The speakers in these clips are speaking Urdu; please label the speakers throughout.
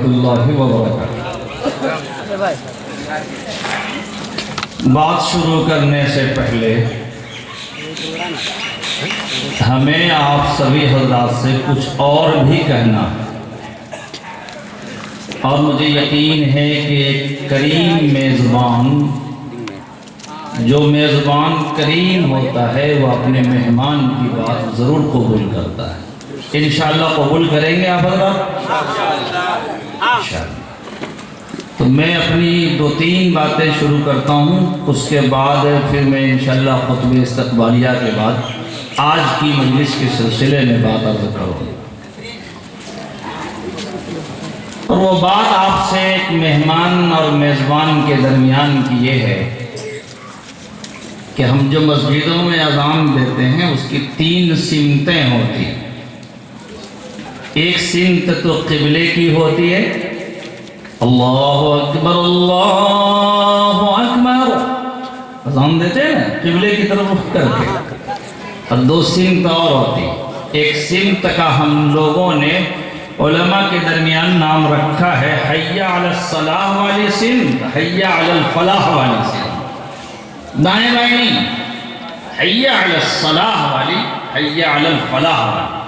Speaker 1: اللہ وبرکاتہ۔ بات شروع کرنے سے پہلے ہمیں آپ سبھی حضرات سے کچھ اور بھی کہنا ہے، اور مجھے یقین ہے کہ کریم میزبان، جو میزبان کریم ہوتا ہے وہ اپنے مہمان کی بات ضرور قبول کرتا ہے۔ انشاءاللہ قبول کریں گے آپ حضرات؟ انشاءاللہ۔ تو میں اپنی 2-3 باتیں شروع کرتا ہوں، اس کے بعد پھر میں انشاءاللہ خطبہ استقبالیہ کے بعد آج کی مجلس کے سلسلے میں بات عرض کروں۔ اور وہ بات آپ سے ایک مہمان اور میزبان کے درمیان کی یہ ہے کہ ہم جو مسجدوں میں اذان دیتے ہیں اس کی 3 سمتیں ہوتی ہیں۔ ایک سمت تو قبلے کی ہوتی ہے، اللہ اکبر اللہ اکبر، اذان دیتے ہیں نا قبلے کی طرف رخ کر کے، اور 2 سمت اور ہوتی۔ ایک سمت کا ہم لوگوں نے علماء کے درمیان نام رکھا ہے حی علی الصلاح والی سمت، حی علی الفلاح والی سمت، دائیں بائیں نہیں، حی علی الصلاح والی، حی علی الفلاح والی۔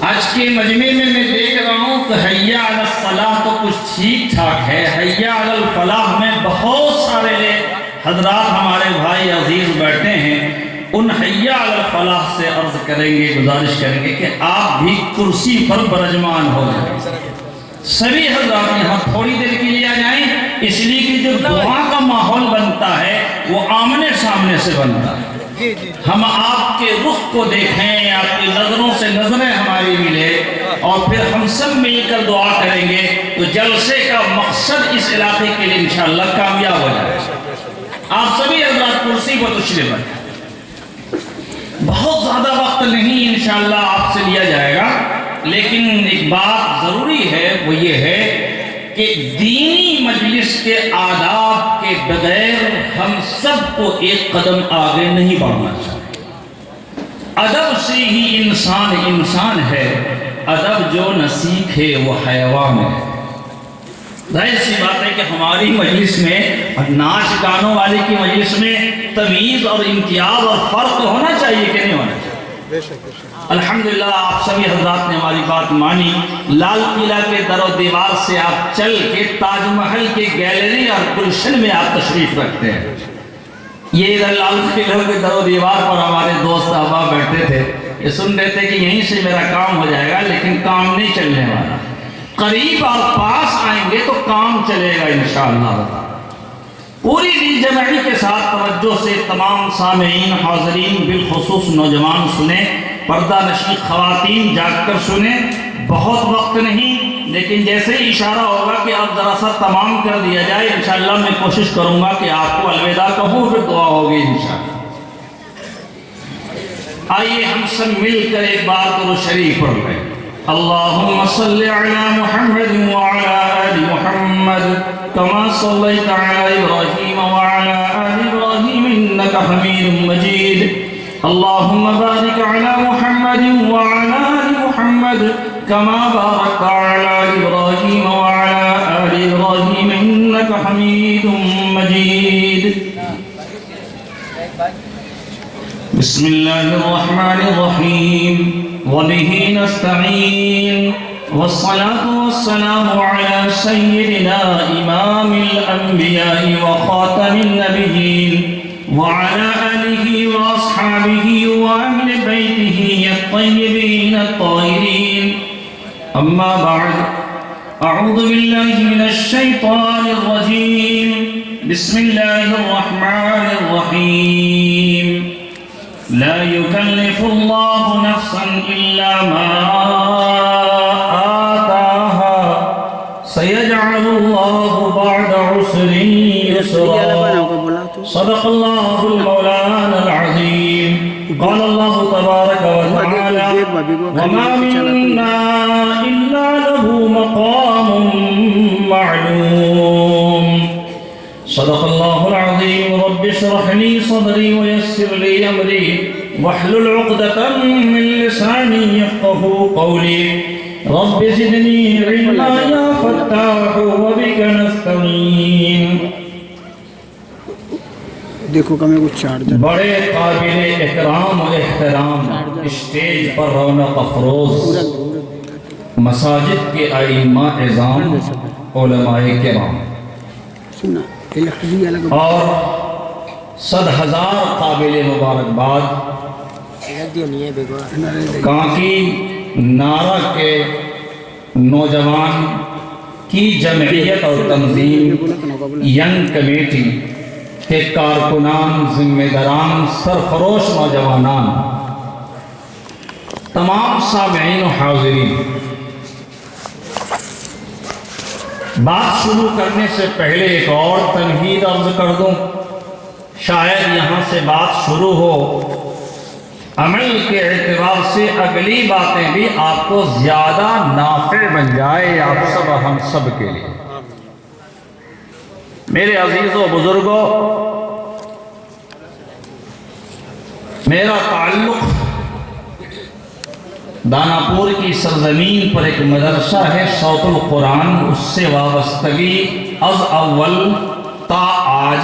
Speaker 1: آج کے مجمع میں دیکھ رہا ہوں کہ حی علی الصلاح تو کچھ ٹھیک ٹھاک ہے، حی علی الفلاح میں بہت سارے حضرات ہمارے بھائی عزیز بیٹھے ہیں، ان حی علی الفلاح سے عرض کریں گے، گزارش کریں گے کہ آپ بھی کرسی پر برجمان ہو جائیں۔ سبھی حضرات یہاں تھوڑی دیر کے لیے آ جائیں، اس لیے کہ جو دعا کا ماحول بنتا ہے وہ آمنے سامنے سے بنتا ہے۔ ہم آپ کے رخ کو دیکھیں، آپ کی نظروں سے نظریں ہماری ملے، اور پھر ہم سب مل کر دعا کریں گے تو جلسے کا مقصد اس علاقے کے لیے انشاءاللہ کامیاب ہو جائے۔ آپ سبھی حضرات کرسی پر تشریف رکھیں، بہت زیادہ وقت نہیں انشاءاللہ آپ سے لیا جائے گا، لیکن ایک بات ضروری ہے، وہ یہ ہے کہ دینی مجلس کے آداب کے بغیر ہم سب کو ایک قدم آگے نہیں بڑھنا چاہیے۔ ادب سے ہی انسان انسان ہے، ادب جو نہ سیکھے وہ حیوان ہے۔ ظاہر سی بات ہے کہ ہماری مجلس میں، ناچ گانوں والے کی مجلس میں تمیز اور امتیاز اور فرق ہونا چاہیے کہ نہیں ہونا چاہیے؟ الحمدللہ آپ سبھی حضرات نے ہماری بات مانی۔ لال قلعہ کے در و دیوار سے آپ چل کے تاج محل کے گیلری اور گلشن میں آپ تشریف رکھتے ہیں۔ یہ ادھر لال قلعہ کے در و دیوار پر ہمارے دوست احباب بیٹھے تھے، یہ سن رہے تھے کہ یہیں سے میرا کام ہو جائے گا، لیکن کام نہیں چلنے والا، قریب آپ پاس آئیں گے تو کام چلے گا انشاءاللہ۔ پوری دل جمعی کے ساتھ توجہ سے تمام سامعین حاضرین، بالخصوص نوجوان سنیں، پردہ نشین خواتین جاگ کر سنیں، بہت وقت نہیں، لیکن جیسے ہی اشارہ ہوگا کہ اب ذرا سا تمام کر دیا جائے، انشاءاللہ میں کوشش کروں گا کہ آپ کو الوداع کہوں، پھر دعا ہوگی انشاءاللہ۔ آئیے ہم سب مل کر ایک بار درود شریف پڑھ لیں۔ اللہم صلی علی محمد وعلی آل محمد کما صلیت علی ابراہیم وعلی آل ابراہیم انکا حمید مجید۔ اللہم بارک علی محمد وعلی آل محمد کما بارکت علی ابراہیم وعلی آل ابراہیم انکا حمید مجید۔ بسم اللہ الرحمن الرحیم وبه نستعين والصلاة والسلام على سيدنا إمام الأنبياء وخاتم النبيين وعلى آله وأصحابه وأهل بيته الطيبين الطاهرين، أما بعد، أعوذ بالله من الشيطان الرجيم، بسم الله الرحمن الرحيم، لا يكلف الله نفسا إلا ما آتاها سيجعل الله بعد عسر يسرا، صدق الله المولانا العظيم۔ قال الله تبارك وتعالى وما منا إلا له مقام معلوم، صدق الله العظيم۔ رب اشرح لي صدري ويسر لي أمري واحلل عقدة من لساني يفقهوا قولي، رب زدني علما يا
Speaker 2: دیکھو کہ میں کچھ چارجر
Speaker 1: بڑے قابل اکرام و احترام اسٹیج پر رونق افروز مساجد کے ائمہ اعظام علماء کرام
Speaker 2: سننا الیکٹرک الگ
Speaker 1: اور 100,000 قابل مبارکباد کانکی نعرہ کے نوجوان کی جمعیت اور تنظیم ینگ کمیٹی کے کارکنان، ذمہ داران، سرفروش نوجوانان، تمام سامعین و حاضرین، بات شروع کرنے سے پہلے ایک اور تمہید عرض کر دوں، شاید یہاں سے بات شروع ہو، عمل کے اعتبار سے اگلی باتیں بھی آپ کو زیادہ نافع بن جائے، آپ سب ہم سب کے لیے۔ میرے عزیزوں بزرگوں، میرا تعلق داناپور کی سرزمین پر ایک مدرسہ ہے صوت القرآن، اس سے وابستگی از اول تا آج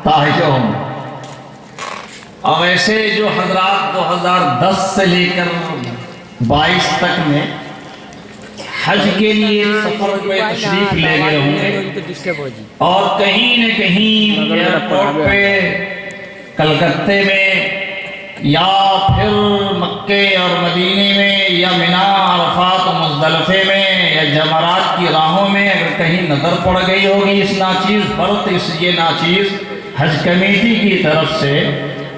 Speaker 1: تاہجہم، اور ایسے جو حضرات 2010 سے لے کر 22 تک میں حج کے لیے سفر پہ تشریف لے گئے ہوں گے اور کہیں نہ کہیں ایئرپورٹ پہ کلکتے میں یا پھر مکے اور مدینے میں یا منی، عرفات و مزدلفے میں یا جمرات کی راہوں میں اگر کہیں نظر پڑ گئی ہوگی اس ناچیز پر، تو یہ ناچیز حج کمیٹی کی طرف سے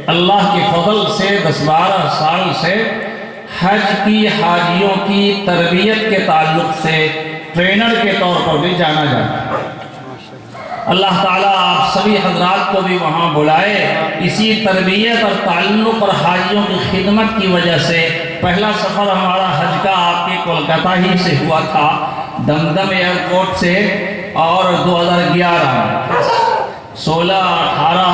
Speaker 1: اللہ کے فضل سے 10-12 سال سے حج کی حاجیوں کی تربیت کے تعلق سے ٹرینر کے طور پر بھی جانا جاتا ہے۔ اللہ تعالیٰ آپ سبھی حضرات کو بھی وہاں بلائے، اسی تربیت اور تعلق اور حاجیوں کی خدمت کی وجہ سے پہلا سفر ہمارا حج کا آپ کے کولکاتہ ہی سے ہوا تھا، دمدم ایئرپورٹ سے، اور 2011 16 18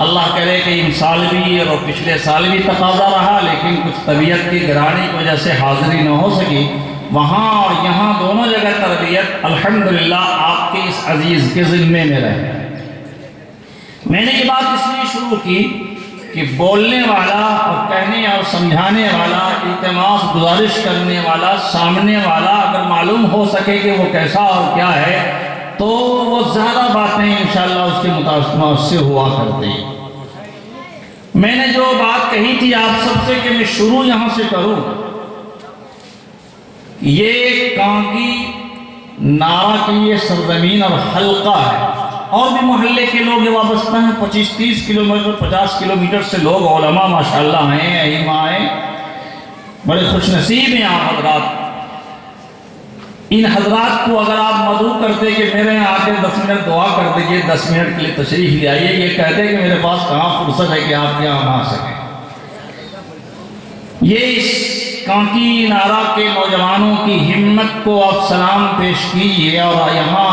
Speaker 1: اللہ کرے کہ ان سال بھی اور پچھلے سال بھی تقاضا رہا، لیکن کچھ طبیعت کی گرانی کی وجہ سے حاضری نہ ہو سکی، وہاں اور یہاں دونوں جگہ تربیت الحمدللہ آپ کے اس عزیز کے ذمے میں رہے۔ میں نے یہ بات اس لیے شروع کی کہ بولنے والا اور کہنے اور سمجھانے والا، التماس گزارش کرنے والا، سامنے والا اگر معلوم ہو سکے کہ وہ کیسا اور کیا ہے تو وہ زیادہ باتیں انشاءاللہ اس کے متاثر ہوا کرتے ہیں۔ میں نے جو بات کہی تھی آپ سب سے کہ میں شروع یہاں سے کروں، یہ کانکی نعرہ کے لیے سرزمین اور حلقہ ہے، اور بھی محلے کے لوگ یہ وابستہ ہیں، 25-30 کلومیٹر 50 کلومیٹر سے لوگ علماء ماشاءاللہ ہیں، ائمہ ہیں، بڑے خوش نصیب ہیں آپ حضرات۔ ان حضرات کو اگر آپ مدعو کرتے کہ میرے یہاں آ کے 10 منٹ دعا کر دیجئے، 10 منٹ کے لیے تشریف لے آئیے، یہ کہتے کہ میرے پاس کہاں فرصت ہے کہ آپ یہاں آ سکیں۔ یہ اس کانکی نعرہ کے نوجوانوں کی ہمت کو آپ سلام پیش کیجئے، اور یہاں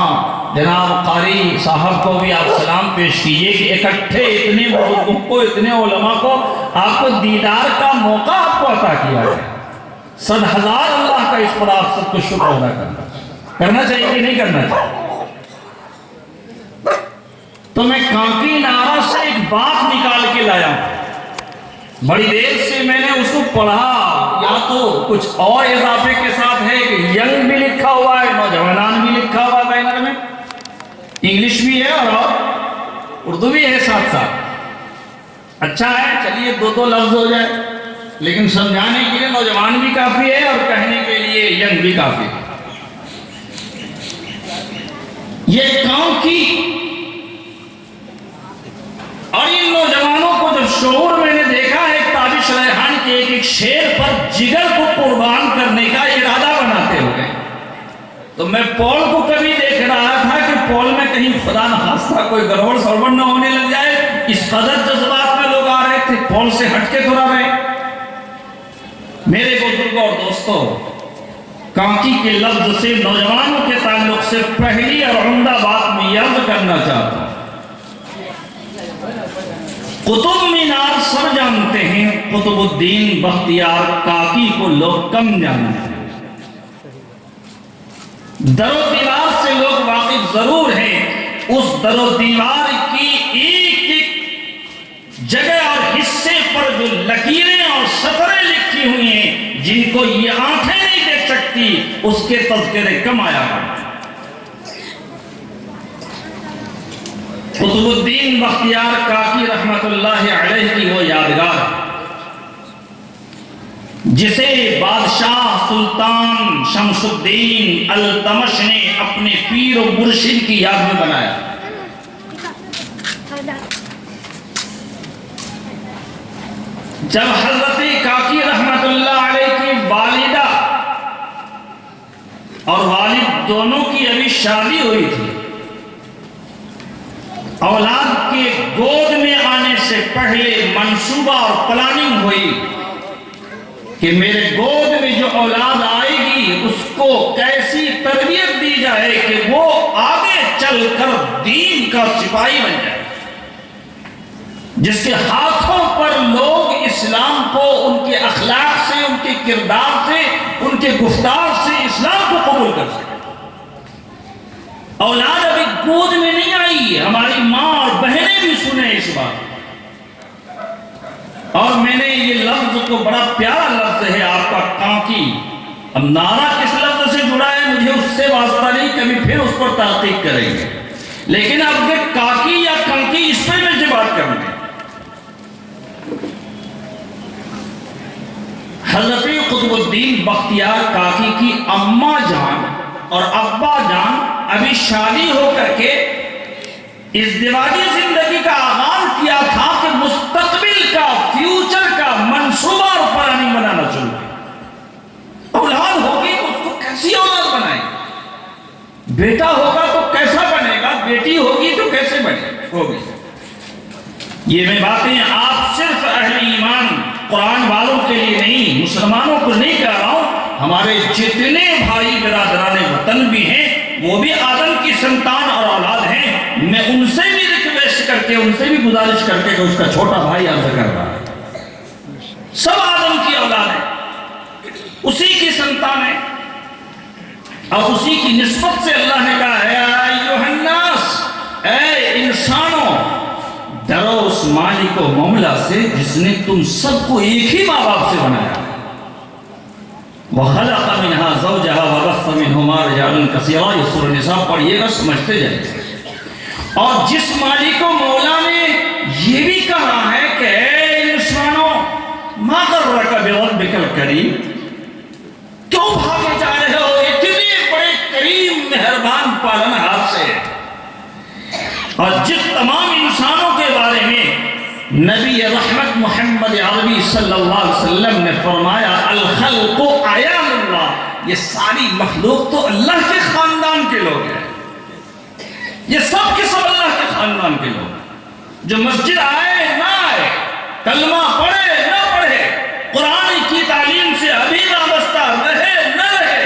Speaker 1: جناب قاری صاحب کو بھی آپ سلام پیش کیجئے کہ اکٹھے اتنے بزرگوں کو، اتنے علماء کو آپ کو دیدار کا موقع آپ کو عطا کیا ہے۔ 100,000 اللہ کا اس پر آپ سب کو شکر ادا کرنا چاہیے کہ نہیں کرنا چاہیے؟ تو میں کانکی نعرہ سے ایک بات نکال کے لایا ہوں، بڑی دیر سے میں نے اس کو پڑھا، یا تو کچھ اور اضافے کے ساتھ ہے کہ ینگ بھی لکھا ہوا ہے، نوجوانان بھی لکھا ہوا ہے بینر میں، انگلش بھی ہے اور اردو بھی ہے ساتھ ساتھ۔ اچھا ہے، چلیے 2 لفظ ہو جائے، لیکن سمجھانے کے لیے نوجوان بھی کافی ہے اور کہنے کے لیے ینگ بھی کافی ہے۔ یہ کانکی اور ان نوجوانوں کو جو شعور میں نے دیکھا ہے، تابش ریحان کے ایک شعر پر جگر کو قربان کرنے کا ارادہ بناتے ہوئے، تو میں پول کو کبھی دیکھ رہا تھا کہ پول میں کہیں خدا نخواستہ کوئی گڑبڑ سڑبڑ نہ ہونے لگ جائے، اس قدر جذبات میں لوگ آ رہے تھے، پول سے ہٹ کے تھوڑا رہے۔ میرے بزرگوں اور دوستوں، کانکی کے لفظ سے نوجوانوں کے تعلق سے پہلی اور عمدہ بات میں یاد کرنا چاہتا ہوں۔ قطب مینار سب جانتے ہیں، قطب الدین بختیار کاکی کو لوگ کم جانتے ہیں۔ در و دیوار سے لوگ واقف ضرور ہیں، اس در و دیوار کی ایک ایک جگہ اور حصے پر جو لکیریں اور سطریں لکھی ہوئی ہیں جن کو یہ آنکھیں نہیں دیکھ سکتی اس کے تذکرے کم آیا کرتے ہیں۔ قطب الدین بختیار کاکی رحمت اللہ علیہ کی وہ یادگار جسے بادشاہ سلطان شمس الدین التمش نے اپنے پیر و مرشد کی یاد میں بنایا۔ جب حضرت کاکی رحمت اللہ علیہ کی والدہ اور والد دونوں کی ابھی شادی ہوئی تھی، اولاد کے گود میں آنے سے پہلے منصوبہ اور پلاننگ ہوئی کہ میرے گود میں جو اولاد آئے گی اس کو کیسی تربیت دی جائے کہ وہ آگے چل کر دین کا سپاہی بن جائے، جس کے ہاتھوں پر لوگ اسلام کو ان کے اخلاق سے، ان کے کردار سے، ان کے گفتار سے اسلام کو قبول کر سکے۔ اولاد ابھی گود میں نہیں آئی، ہماری ماں اور بہنیں بھی سنیں اس بات۔ اور میں نے یہ لفظ کو بڑا پیارا لفظ ہے آپ کا کانکی، اب نعرہ کس لفظ سے جڑا ہے مجھے اس سے واسطہ نہیں، کبھی پھر اس پر تحقیق کریں گے، لیکن اب کہ کاکی یا کنکی اس پہ مجھے بات کرنا ہے۔ حضرت قطب الدین بختیار کاکی کی اماں جان اور ابا جان ابھی شادی ہو کر کے ازدواجی زندگی کا آغاز کیا تھا کہ مستقبل کا، فیوچر کا منصوبہ اور پلاننگ بنانا شروع کیا۔ اولاد ہوگی تو اس کو کیسی اولاد بنائیں، بیٹا ہوگا تو کیسا بنے گا، بیٹی ہوگی تو کیسے بنے ہوگی۔ یہ میں باتیں آپ صرف اہل ایمان قرآن والوں کے لیے نہیں، مسلمانوں کو نہیں کہہ رہا ہوں، ہمارے جتنے بھائی برادران وطن بھی ہیں وہ بھی آدم کی سنتان اور اولاد ہیں، میں ان سے بھی ریکویسٹ کر کے، ان سے بھی گزارش کر کے کہ اس کا چھوٹا بھائی عرض کر رہا ہے، سب آدم کی اولاد ہے، اسی کی سنتان ہے، اور اسی کی نسبت سے اللہ نے کہا ہے اے ایھا الناس، اے انسانوں، ڈرو اس مالک و مولا سے جس نے تم سب کو ایک ہی ماں باپ سے بنایا۔ وَخَلَقَ مِنْهَا زَوْجَهَا وَبَثَّ مِنْهُمَا رِجَالًا كَثِيرًا، یہ سورہ نساء پڑھیے گا سمجھتے جائیں۔ اور جس مالک و مولا نے یہ بھی کہا ہے کہ اے انسانوں مَا غَرَّكَ بِرَبِّكَ الْكَرِيمِ، کیوں بھاگے جا رہے ہو اتنے بڑے کریم مہربان پالنہار سے۔ اور جس تمام انسانوں کے بارے میں نبی رحمت محمد عربی صلی اللہ علیہ وسلم نے فرمایا الخلق اعیان اللہ، یہ ساری مخلوق تو اللہ کے خاندان کے لوگ ہیں، یہ سب کے سب اللہ کے خاندان کے لوگ، جو مسجد آئے نہ آئے، کلمہ پڑھے نہ پڑھے، قرآن کی تعلیم سے ابھی وابستہ رہے نہ رہے،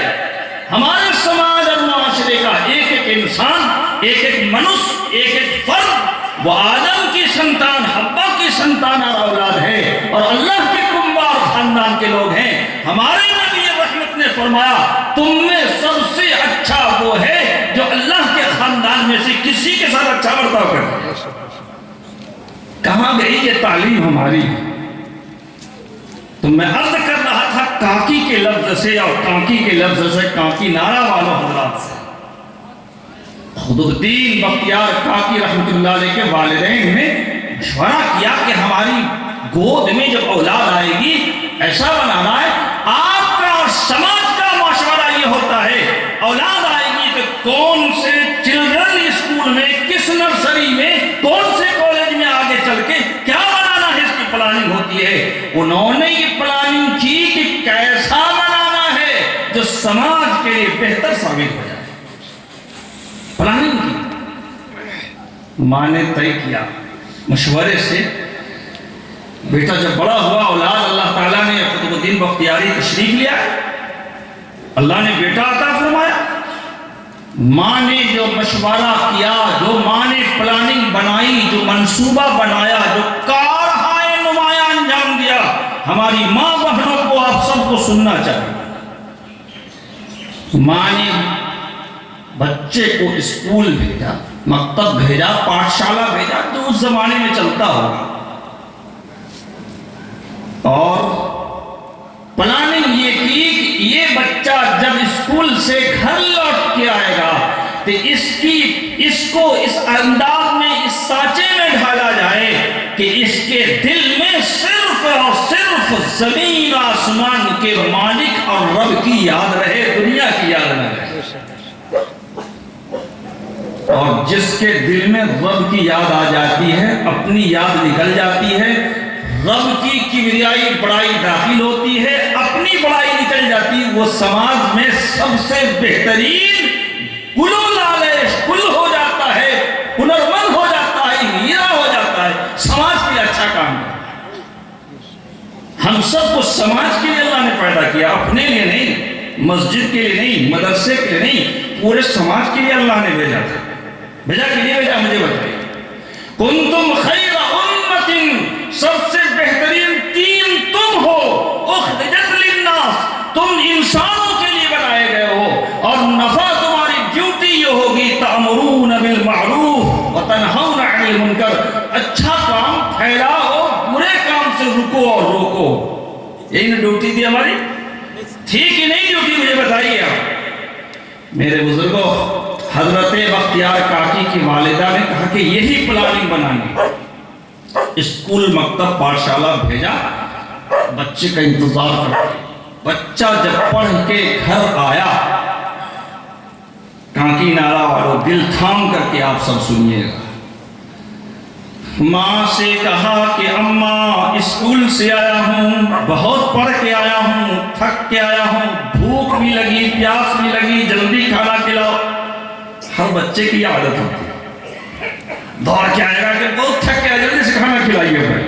Speaker 1: ہمارے سماج اور معاشرے کا ایک ایک انسان، ایک ایک منس، ایک ایک فرد وہ آدم کی سنتان، حوا کی سنتان اور اولاد ہے، اور اللہ کے کنبار خاندان کے لوگ ہیں۔ ہمارے نبی رحمت نے فرمایا تم میں سب سے اچھا وہ ہے جو اللہ کے خاندان میں سے کسی کے ساتھ اچھا برتاؤ کرے۔ کہاں گئی یہ تعلیم ہماری؟ تو میں عرض کر رہا تھا کاکی کے لفظ سے اور کانکی کے لفظ سے، کانکی نعرہ والوں حضرات سے، قطب الدین بختیار کاکی رحمت اللہ علیہ کے والدین نے مشورہ کیا کہ ہماری گود میں جب اولاد آئے گی ایسا بنانا ہے، آپ کا اور سماج کا مشورہ یہ ہوتا ہے اولاد آئے گی تو کون سے چلڈرن اسکول میں، کس نرسری میں، کون سے کالج میں آگے چل کے کیا بنانا ہے، اس کی پلاننگ ہوتی ہے۔ انہوں نے یہ پلاننگ کی کہ کیسا بنانا ہے جو سماج کے لیے بہتر ثابت ہو جائے، پلاننگ کی، ماں نے طے کیا مشورے سے۔ بیٹا جب بڑا ہوا، اولاد اللہ تعالیٰ نے قطب الدین بختیاری تشریف لیا، اللہ نے بیٹا عطا فرمایا۔ ماں نے جو مشورہ کیا، جو ماں نے پلاننگ بنائی، جو منصوبہ بنایا، جو کارہائے نمایاں انجام دیا، ہماری ماں بہنوں کو آپ سب کو سننا چاہیے۔ ماں نے بچے کو اسکول بھیجا، مکتب بھیجا، پاٹھشالہ بھیجا، جو اس زمانے میں چلتا ہوگا، اور پلاننگ یہ کی کہ یہ بچہ جب اسکول سے گھر لوٹ کے آئے گا تو اس کو اس انداز میں اس سانچے میں ڈھالا جائے کہ اس کے دل میں صرف اور صرف زمین آسمان کے مالک اور رب کی یاد رہے، دنیا کی یاد نہ رہے۔ اور جس کے دل میں رب کی یاد آ جاتی ہے، اپنی یاد نکل جاتی ہے، رب کی کبریائی بڑائی داخل ہوتی ہے، اپنی بڑائی نکل جاتی ہے، وہ سماج میں سب سے بہترین کل ہو جاتا ہے، ہنرمند ہو جاتا ہے، ہیرا ہو جاتا ہے، سماج کے لیے اچھا کام کرتا ہے۔ ہم سب کو سماج کے لیے اللہ نے پیدا کیا، اپنے لیے نہیں، مسجد کے لیے نہیں، مدرسے کے لیے نہیں، پورے سماج کے لیے اللہ نے بھیجا تھا۔ بھیجا کے لیے بھیجا، مجھے بتائیے۔ کنتم خیر امت، سب سے بہترین ٹیم تم ہو، اخرجت للناس، تم انسانوں کے لیے بنائے گئے ہو، اور نفع تمہاری ڈیوٹی یہ ہوگی تأمرون بالمعروف وتنہون عن المنکر، اچھا کام پھیلاؤ، برے کام سے رکو اور روکو۔ یہی نا ڈیوٹی تھی ہماری؟ تھی کہ نہیں ڈیوٹی؟ مجھے بتائیے آپ۔ میرے بزرگوں، حضرت بختیار کاکی کی والدہ نے کہا کہ یہی پلاننگ بنانی، اسکول مکتب پاٹھشالہ بھیجا، بچے کا انتظار کرتے۔ بچہ جب پڑھ کے گھر آیا، کانکی نعرہ والو دل تھام کر کے آپ سب سنیے گا، ماں سے کہا کہ اماں اسکول سے آیا ہوں، بہت پڑھ کے آیا ہوں، تھک کے آیا ہوں، بھوک بھی لگی، پیاس بھی لگی، جلدی کھانا کھلاؤ۔ ہر بچے کی عادت ہوتی ہے، دوڑ کے آئے گا کہ بہت تھک کے آیا، جلدی سے کھانا کھلائیے بھائی۔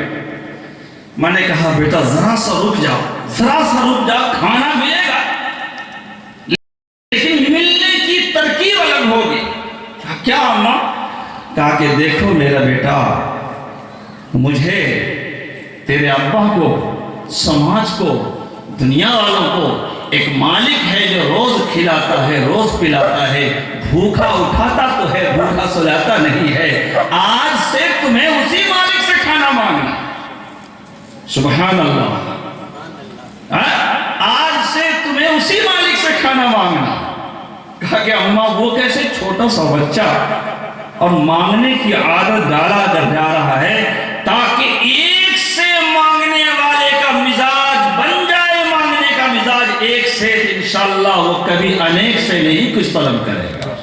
Speaker 1: میں نے کہا بیٹا ذرا سا رک جاؤ، ذرا سا رک جاؤ، کھانا ملے گا لیکن ملنے کی ترکیب الگ ہوگی۔ کیا اماں؟ کہا کہ دیکھو میرا بیٹا، مجھے، تیرے ابا کو، سماج کو، دنیا والوں کو ایک مالک ہے جو روز کھلاتا ہے، روز پلاتا ہے، بھوکا اٹھاتا تو ہے، بھوکا سلاتا نہیں ہے۔ آج سے تمہیں اسی مالک سے کھانا مانگنا۔ سبحان اللہ، آج سے تمہیں اسی مالک سے کھانا مانگنا۔ کہا کہ اماں وہ کیسے؟ چھوٹا سا بچہ اور مانگنے کی عادت ڈالا جا رہا ہے تاکہ ایک سے مانگنے والے کا مزاج بن جائے، مانگنے کا مزاج ایک سے، انشاءاللہ وہ کبھی انیک سے نہیں کچھ طلب کرے گا۔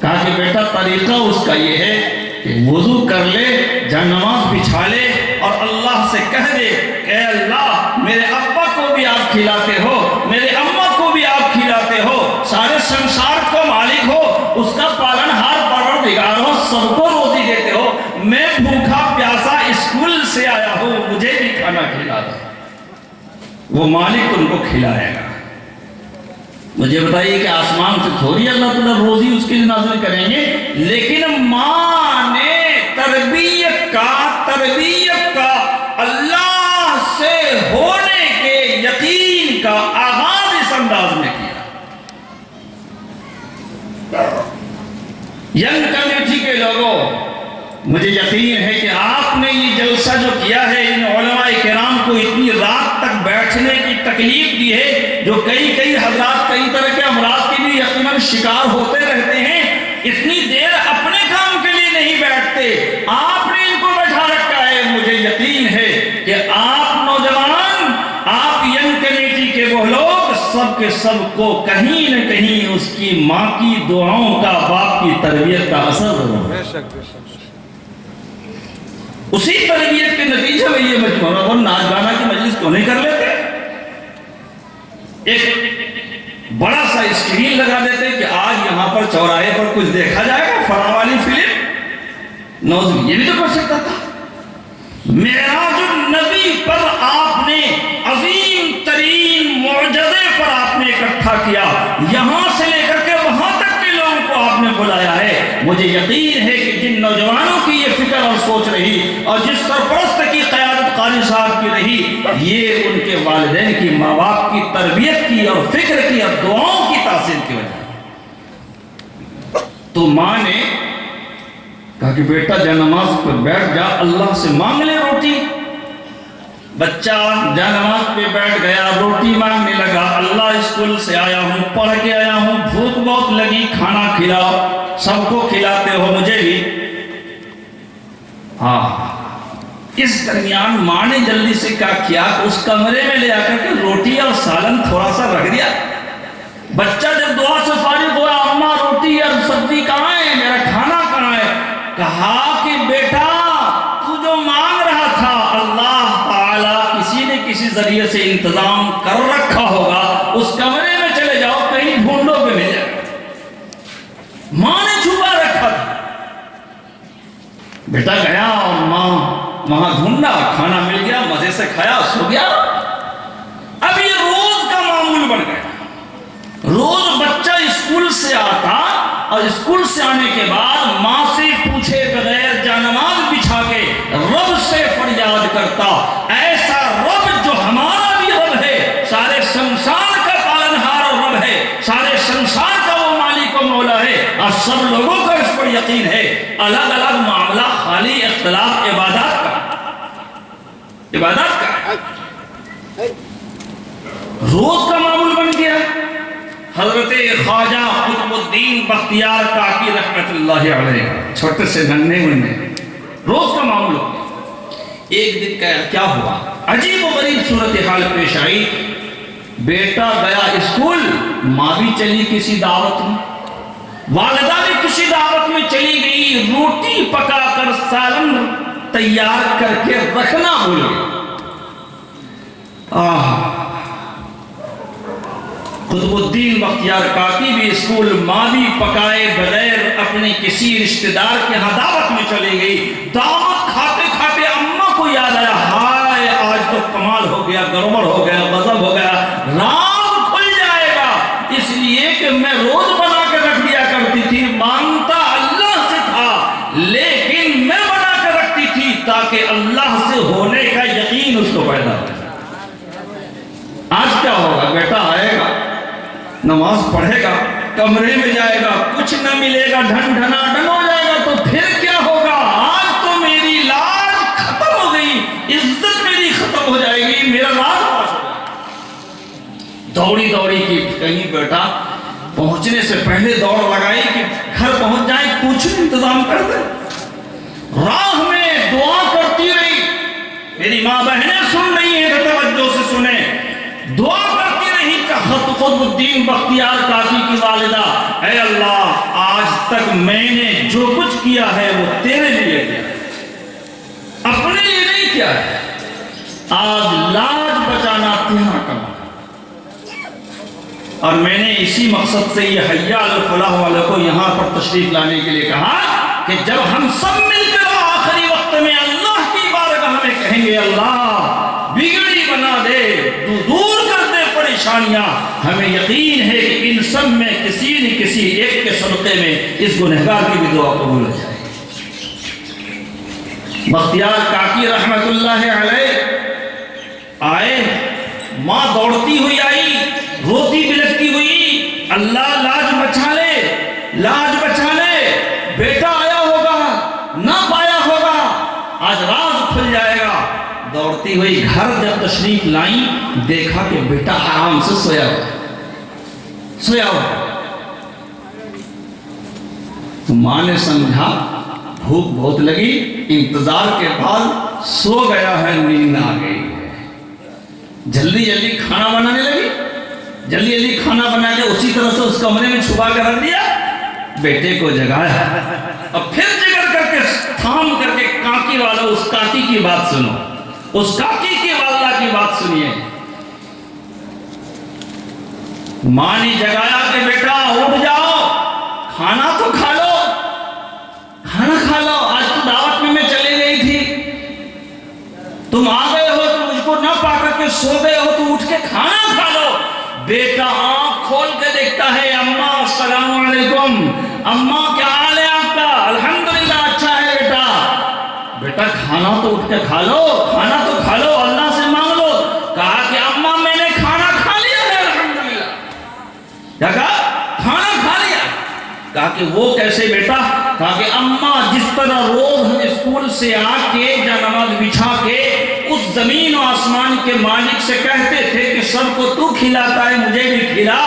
Speaker 1: کہا کہ بیٹا طریقہ اس کا یہ ہے کہ وضو کر لے، جا نماز بچھا لے اور اللہ سے کہہ دے کہ اے اللہ میرے ابا کو بھی آپ کھلاتے ہو، میرے اماں کو بھی آپ کھلاتے ہو، سارے سنسار کو مالک ہو، اس کا پالن ہار پروردگار ہو، سب کو روزی دیتے ہو، میں بھوکا پیاسا اسکول سے آیا ہوں، مجھے بھی کھانا کھلا دو۔ وہ مالک ان کو کھلائے گا۔ مجھے بتائیے کہ آسمان سے تھوڑی اللہ تعالیٰ روزی اس کے لیے نازل کریں گے، لیکن ماں نے تربیت کا اللہ سے ہونے کے یقین کا آغاز اس انداز میں کیا۔ ینگ کمیٹی کے لوگوں، مجھے یقین ہے کہ آپ نے یہ جلسہ جو کیا ہے، ان علماء کرام کو اتنی رات تک بیٹھنے کی تکلیف دی ہے، جو کئی حضرات کئی طرح کے امراض کے بھی یقیناً شکار ہوتے رہتے ہیں، اتنی دیر اپنے کام کے لیے نہیں بیٹھتے، آپ نے ان کو بیٹھا رکھا ہے۔ مجھے یقین ہے کہ آپ نوجوان، آپ ینگ کمیٹی کے وہ لوگ، سب کے سب کو کہیں نہ کہیں اس کی ماں کی دعاؤں کا، باپ کی تربیت کا اثر ہوگا۔ اسی تربیت کے نتیجے میں یہ مجموعہ اور ناچ گانا کی مجلس کیوں نہیں کر لیتے؟ ایک بڑا سا اسکرین لگا دیتے کہ آج یہاں پر چوراہے پر کچھ دیکھا جائے گا، فلاں والی فلم، نوز، یہ بھی تو کر سکتا تھا۔ معراج النبی پر آپ نے عظیم ترین معجزے پر آپ نے اکٹھا کیا، یہاں سے لے کر کے وہاں تک کے لوگوں کو آپ نے بلایا ہے۔ مجھے یقین ہے کہ جن نوجوانوں کی یہ فکر اور سوچ رہی، اور جس سرپرست کی قیادت قاری صاحب کی رہی، یہ ان کے والدین کی، ماں باپ کی تربیت کی اور فکر کی اور دعاؤں کی تاثیر کی وجہ۔ تو ماں نے کہا کہ بیٹا جا نماز پر بیٹھ جا، اللہ سے مانگ لے روٹی۔ بچہ جا نماز پہ بیٹھ گیا، روٹی مانگنے لگا، اللہ اسکول سے آیا ہوں، پڑھ کے آیا ہوں، بھوک بہت لگی، کھانا کھلاؤ، سب کو کھلاتے ہو مجھے بھی۔ اس درمیان ماں نے جلدی سے کیا کہ اس کمرے میں لے آ کر کے روٹی اور سالن تھوڑا سا رکھ دیا۔ بچہ جب دعا سے فارغ ہوا، اماں روٹی اور سبزی کہاں ہے، میرا کھانا کہاں ہے؟ کہا کہ بیٹا تو جو مانگ رہا تھا اللہ تعالیٰ کسی نے کسی ذریعے سے انتظام کر رکھا ہوگا، اس کمرے میں چلے جاؤ، کہیں ڈھونڈو پہ مل جائے۔ ماں نے چھپا رکھا تھا۔ بیٹا گیا اور ماں وہاں ڈھونڈا، کھانا مل گیا، مزے سے کھایا، سو گیا۔ اب یہ روز کا معمول بن گیا۔ روز بچہ اسکول سے آتا اور اسکول سے آنے کے بعد ماں سے پوچھے بغیر جانماز بچھا کے رب سے فریاد کرتا، ایسا رب جو ہمارا بھی رب ہے، سارے سنسار کا پالنہار اور رب ہے، سارے سنسار کا وہ مالک و مولا ہے، اور سب لوگوں کا اس پر یقین ہے۔ الگ الگ معاملہ، خالی اختلاف عبادات کا ہے۔ روز کا معمول بن گیا۔ حضرت خواجہ قطب الدین بختیار کاکی رحمت اللہ علیہ، چھوٹے سے ننھے منھے، روز کا معمول ہو گیا۔ ایک دن کیا ہوا، عجیب و غریب صورتحال پیش آئی۔ بیٹا گیا اسکول، ماں بھی چلی کسی دعوت میں، والدہ بھی کسی دعوت میں چلی گئی، روٹی پکا کر سالن تیار کر کے رکھنا بھول گئی۔ قطب الدین بختیار کاکی بھی اسکول، ماں بھی پکائے بغیر اپنے کسی رشتہ دار کے ہاں دعوت میں چلی گئی۔ دعوت کھاتے کھاتے اماں کو یاد آیا، ہائے آج تو کمال ہو گیا، گڑبڑ ہو گیا، غضب ہو گیا، راز کھل جائے گا، اس لیے کہ میں روز بنا کے رکھ دیا کرتی تھی، مانگتا اللہ سے تھا لیکن میں بنا کے رکھتی تھی تاکہ اللہ سے ہونے کا یقین اس کو پیدا ہو۔ آج کیا ہوگا، بیٹا آئے گا، نماز پڑھے گا، کمرے میں جائے گا، کچھ نہ ملے گا، ڈھن ڈھنا ڈھن ہو جائے گا، تو پھر کیا ہوگا؟ آج تو میری لاج ختم ہو گئی، عزت میری ختم ہو جائے گی، میرا راز پاس ہو جائے گا۔ دوڑی دوڑی کی کہیں بیٹا پہنچنے سے پہلے دوڑ لگائی کہ گھر پہنچ جائیں، کچھ انتظام کر دیں۔ راہ میں دعا کرتی رہی، میری ماں بہنیں سن رہی ہیں تو توجہ سے سنیں، دعا کرتی رہی کہ قطب الدین بختیار کاکی کی والدہ، اے اللہ آج تک میں نے جو کچھ کیا ہے وہ تیرے لیے کیا ہے، اپنے لیے نہیں کیا ہے، آج لاج بچانا تیرا کام ہے۔ اور میں نے اسی مقصد سے یہ حی علی الفلاح والوں کو یہاں پر تشریف لانے کے لیے کہا کہ جب ہم سب مل کر آخری وقت میں اللہ کی بارگاہ میں کہیں گے اللہ بگڑی بنا دے، دور کر دے پریشانیاں، ہمیں یقین ہے کہ ان سب میں کسی نہ کسی ایک کے صدقے میں اس گنہگار کی بھی دعا قبول ہو جائے۔ بختیار کاکی رحمت اللہ علیہ آئے، ماں دوڑتی ہوئی آئی، روتی بلکتی ہوئی، اللہ لاج بچا لے، لاج بچا لے، بیٹا آیا ہوگا نہ پایا ہوگا، آج راز کھل جائے گا۔ دوڑتی ہوئی گھر جب تشریف لائیں، دیکھا کہ بیٹا آرام سے سویا ہوا۔ ماں نے سمجھا بھوک بہت لگی، انتظار کے بعد سو گیا ہے، نیند آ گئی ہے، جلدی جلدی کھانا بنانے لگی، جلدی جلدی کھانا بنا کے اسی طرح سے اس کمرے میں چھپا کر رکھ دیا، بیٹے کو جگایا اور پھر جگر کر کے تھام کر کے کاکی والا اس کاکی کی بات سنو، اس کاکی کی والدہ کی بات سنیے۔ ماں نے جگایا کہ بیٹا اٹھ جاؤ، کھانا تو کھا لو، کھانا کھا لو، آج تو دعوت میں چلے گئی تھی، تم آ گئے ہو تو مجھ کو نہ پا کر کے سو گئے ہو تو اٹھ کے کھانا کھا لو۔ بیٹا آنکھ کھول کے دیکھتا ہے، اماں السلام علیکم، اماں کیا حال ہے آپ کا؟ الحمدللہ اچھا ہے بیٹا۔ بیٹا کھانا تو اٹھ کے کھا لو، کھانا تو کھا لو، اللہ سے مانگ لو۔ کہا کہ اماں میں نے کھانا کھا لیا ہے الحمدللہ۔ کیا کہا؟ کھانا کھا لیا۔ کہا کہ وہ کیسے بیٹا؟ کہا کہ اماں جس طرح روز ہم اسکول سے آ کے جا نماز بچھا کے اس زمین و آسمان کے مالک سے کہتے تھے کہ سب کو تو کھلاتا ہے مجھے بھی کھلا،